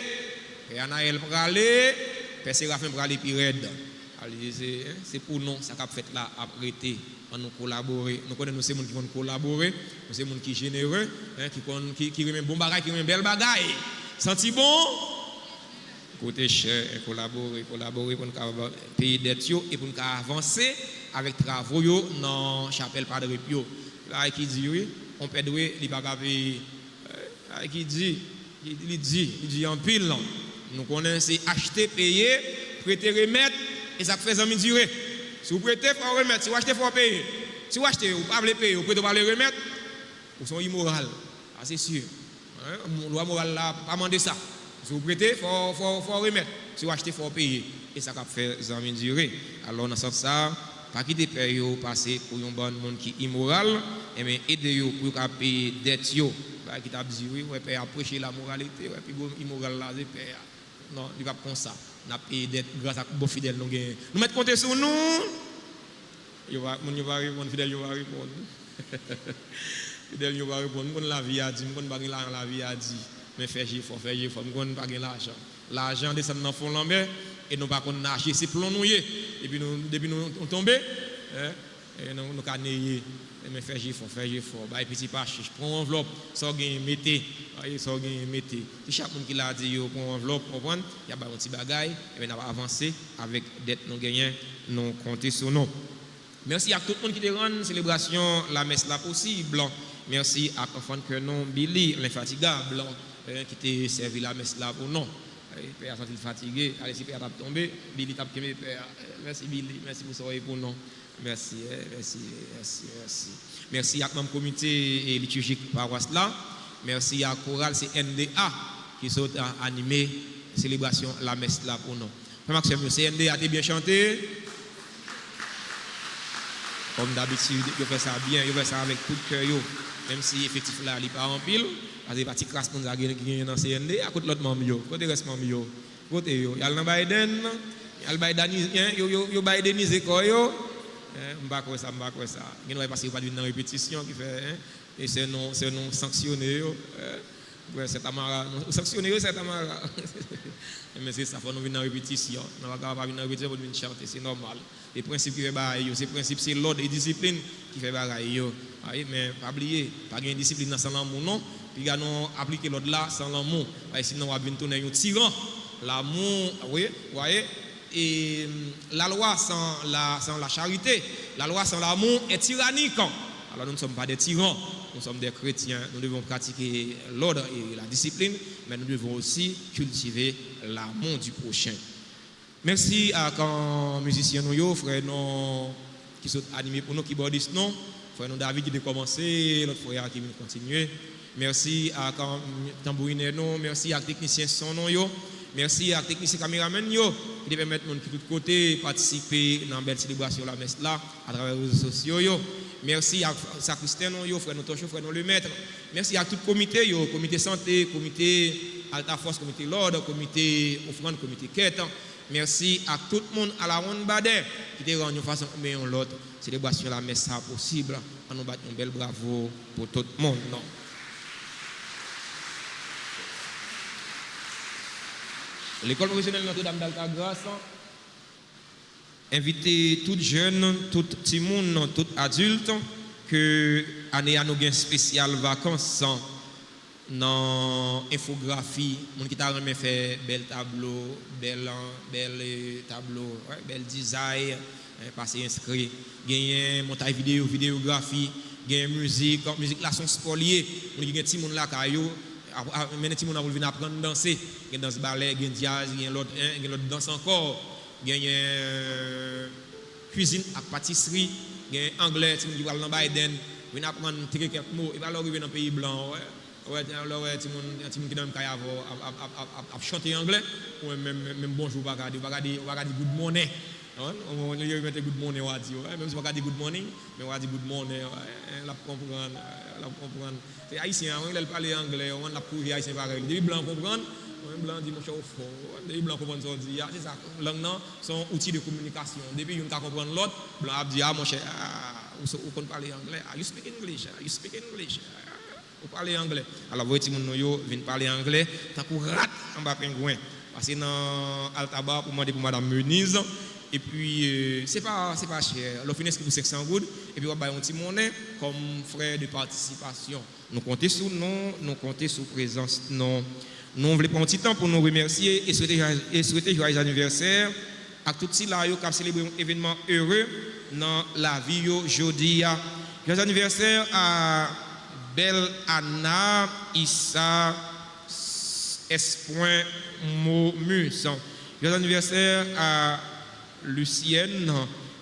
Père Anaël pour aller, Père Séraphin pour aller Pirède. C'est pour nous ça qu'a fait là apprêter à nous collaborer. Nous connaissons ces gens qui vont collaborer, ces gens qui sont généreux, qui remettent bon bagage, qui remettent belle bagaille. Senti bon? Côté cher, collaborer pour nous payer dettes et pour nous avancer avec travaux dans la chapelle Padre Pio. Là, qui dit oui, on peut douer, il va payer. Qui dit en pile. Nous connaissons acheter, payer, prêter, remettre, et ça fait 1 durée. Si vous prêtez, il faut remettre. Si vous achetez, il faut payer. Si vous achetez, vous ne pouvez pas payer, vous prêtez, vous ne pouvez pas remettre. Vous sont immoraux. Ah, c'est sûr. La loi morale là, pas demander ça. Si vous prêtez, il faut remettre. Si vous achetez, il faut payer. Et ça fait 1 durée. Alors, dans ce sens, ça, pas quitter le passer pour un bon monde qui est immoral, et bien aider pour payer des dettes. Qui t'a dit, oui, ouais, père, prêcher la moralité, ouais, puis immoral là, c'est père. Non, il va comme ça. On a payé des grâce à bon fidèle nous gagne. Nous mettons compter sur nous. Il va répondre fidèle, il va répondre. Fidèle, il va répondre. Nous la vie a dit, nous pas la vie a dit. Mais faire fort, nous pas l'argent. L'argent descend dans fond l'ambert et nous pas qu'on nager, c'est plomb nous et puis nous depuis nous tomber et nous caner mais faire fort. Bah petit pas chiche, prends enveloppe, ça gagne mettez, ça gagne mettez. Si chaque monde qui l'a dit yo prend enveloppe, comprendre, il y a un petit bagaille et bien on va avancer avec dette nous gagner, nous compter sur nous. Merci à tout le monde qui te rend célébration la messe là possible. Merci à enfant que non Billy l'infatigable qui t'a servi la messe là pour nous. Père a senti fatigué, allez si père a tombé, Billy t'a pris père. Merci Billy, merci pour ça pour nous. Merci. Merci à notre comité liturgique paroisse là. Merci à Chorale CNDA qui sont animé célébration la messe là pour nous. Maxime, CNDA a bien chanté. Comme d'habitude, il fait ça bien, il fait ça avec tout le cœur. Même si effectivement là, il n'est pas en pile. Parce que les petits crasses qu'on a gagné dans CND, à côté de l'autre membre, côté reste membre, côté yo. Il y a le Biden, il y a le Bidenisé, yo Bidenisé quoi yo. M'ba quoi ça. Il ne va pas passer par une répétition qui fait et c'est non sanctionné yo. C'est Tamara, sanctionné c'est Tamara. Mais c'est ça, faut nous venir en répétition. On va pas venir en répétition pour venir chanter, c'est normal. Les principes qui fait bagaille, ces principes c'est l'ordre et discipline qui fait bagaille yo. Mais pas oublier, pas de discipline sans l'amour non. Puis nous appliquer l'ordre là sans l'amour. Sinon on va venir tourner un tyran. L'amour, oui, voyez. Et la loi sans la charité, la loi sans l'amour est tyrannique. Alors nous ne sommes pas des tyrans, nous sommes des chrétiens, nous devons pratiquer l'ordre et la discipline, mais nous devons aussi cultiver l'amour du prochain. Merci à quand musiciens nous, frères nous qui sont animés pour nous, qui bordissent nous, frère nous David qui a commencé, l'autre frère qui vient continuer. Merci à quand tambouriner nous, merci à techniciens son nous. Merci à technicien caméraman qui permettent de tous côtés participer dans la belle célébration de la messe là à travers les réseaux sociaux. Merci à sacristain frère nous Tocho, frère nous le maître. Merci à tout le comité santé, comité Alta Force, comité l'ordre, comité offrande, comité quête. Merci à tout le monde à la ronde Badet qui te rend une façon ou l'autre célébration la messe ça possible. On nous bat un bel bravo pour tout le monde. Non. L'école professionnelle Notre-Dame d'Altagrace invite tout jeune, tout petit monde, tout adulte que année à nous gain spécial vacances dans infographie, monde qui t'a remis fait bel tableau, bel tableau, ouais, bel design, passer inscrit, gagner montage vidéo, vidéographie, gagner musique là sont spoliés, on gagne petit monde là caillou, maintenant petit monde a venir apprendre à danser, gagne danse ballet, gagne jazz, gagne l'autre danse encore, gagne cuisine à pâtisserie, gagne anglais, petit monde qui parle dans Biden, venir apprendre quelques mots, et va arriver dans le pays blanc, ouais. Ouais, alors tout le monde qui dans a chanter anglais ou même bonjour pas dire good morning. On lui mettre good morning on dit même si pas dire good morning mais on va dire good morning la comprendre. C'est haïtien il parle anglais on a pour haïtien pareil. Des blancs comprendre, même blanc dit mon cher au fond. Des blancs comprendre ça dit c'est ça langue non sont outils de communication. Depuis on ka comprendre l'autre blanc a dit mon cher ou qu'on parler anglais. You speak English. You speak English. Vous parlez anglais. Alors, vous voyez, vous venez parler anglais, tant qu'on rate en bas pingouin. Parce que dans Altaba, pour demander pour Madame Menise, et puis, c'est pas cher. L'offre est pour 500 gouttes, et puis, on va un petit monnaie comme frais de participation. Nous comptons sur nous, nous comptons sur présence. Nous voulons prendre un petit temps pour nous remercier et souhaiter joyeux anniversaire à tous ceux qui ont célébré un événement heureux dans la vie aujourd'hui. Joyeux anniversaire à Belle Anna Issa S. Momus. Joyeux anniversaire à Lucienne.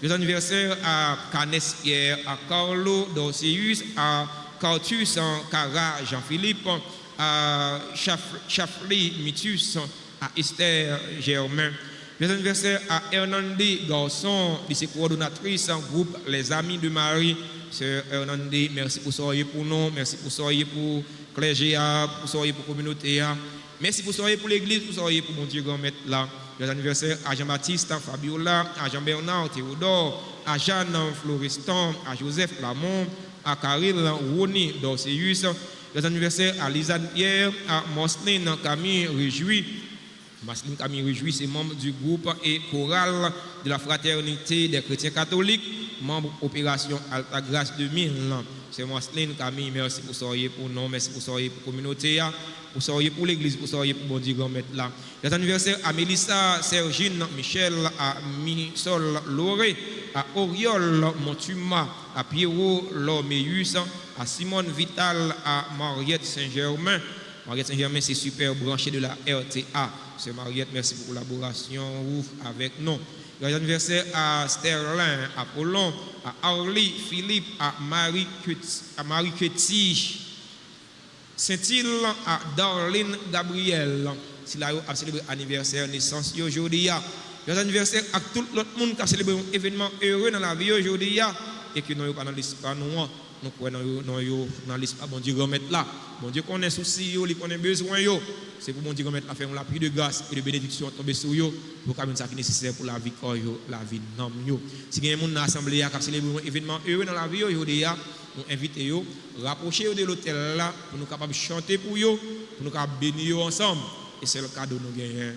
Joyeux anniversaire à Canes Pierre, à Carlo Dorceus, à Cartus Cara Jean-Philippe, à Chafli Mitus, à Esther Germain. Joyeux anniversaire à Hernandez Garçon, lycée coordonnatrice groupe Les Amis de Marie. Sœur Hernandez, merci pour soyez pour nous, merci pour soyez pour clergé, pour soyez pour communauté, merci pour soyez pour l'église, pour soyez pour mon Dieu grand maître là. Les anniversaires à Jean-Baptiste, à Fabiola, à Jean-Bernard Théodore, à Jeanne Florestan, à Joseph Lamont, à Karil Rony Dorceus. Les anniversaires à Lisanne Pierre, à Marceline Camille Réjoui. Marceline Camille Réjoui, c'est membre du groupe et choral de la fraternité des chrétiens catholiques, membre opération Altagrace 2000. C'est Marceline Camille, merci pour soyez pour nous, merci pour soyez pour la communauté, pour soyez pour l'église, pour soyez pour bon Dieu grand maître là. Les anniversaires à Mélissa, Sergine, Michel, à Misol Loré, à Oriol Montuma, à Pierrot Lormeus, à Simone Vital, à Mariette Saint-Germain. Mariette Saint-Germain, c'est super branché de la RTA. C'est Mariette, merci pour la collaboration avec nous. Joyeux anniversaire à Sterling, à Apollon, à Arlie, Philippe, à Marie Ketty, Saint-Île, à Darlene Gabriel. C'est là où a célébré l'anniversaire naissance aujourd'hui. Joyeux anniversaire à tout l'autre monde qui a célébré un événement heureux dans la vie aujourd'hui et que nous n'avons pas dans l'espace nous. Nous prenons dans l'espace, bon Dieu, remettre là. Bon Dieu connaît souci, il connaît besoin. C'est pour bon Dieu remettre la faire la pluie de grâce et de bénédiction tomber sur eux pour qu'on ait ça qui est nécessaire pour la vie la vie de si il y a des gens dans l'assemblée qui a célébré un événement heureux dans la vie, nous invitons à rapprocher de l'hôtel là pour nous capables de chanter pour eux, pour nous capables de bénir ensemble. Et c'est le cadeau que nous gagnons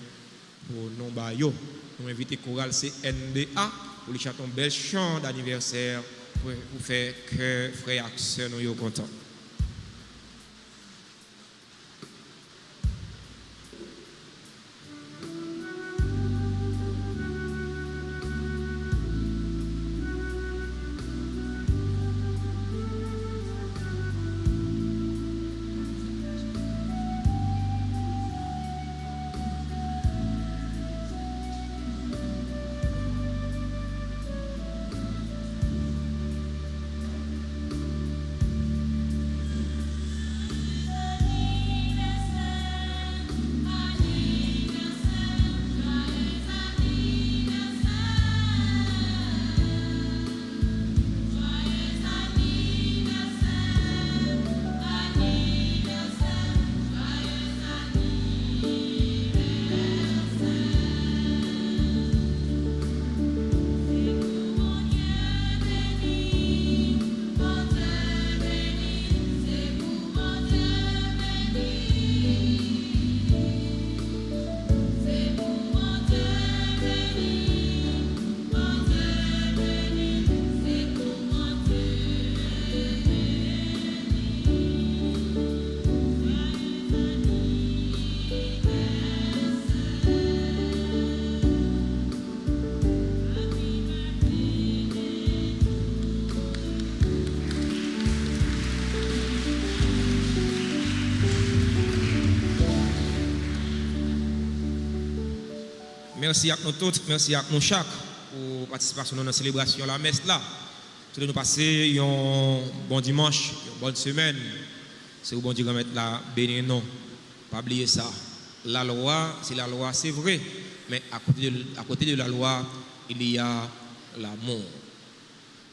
pour nous. Nous invitons Chorale CNDA pour lui chanter un bel chant d'anniversaire. Pour faire que frères et sœurs nous soient contents. merci à nous tous, merci à nous chaque pour participation dans la célébration de la messe là. Tout nous passer un bon dimanche, une bonne semaine. C'est au bon Dieu mettre la béni non. Pas oublier ça. La loi, c'est la loi, c'est vrai, mais à côté de la loi, il y a l'amour.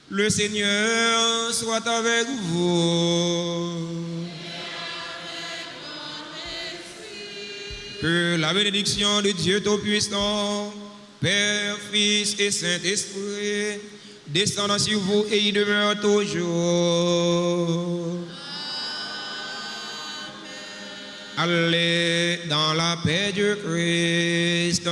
Le Seigneur soit avec vous. Que la bénédiction de Dieu Tout-Puissant, Père, Fils et Saint-Esprit, descendant sur vous et y demeure toujours. Allez dans la paix du Christ.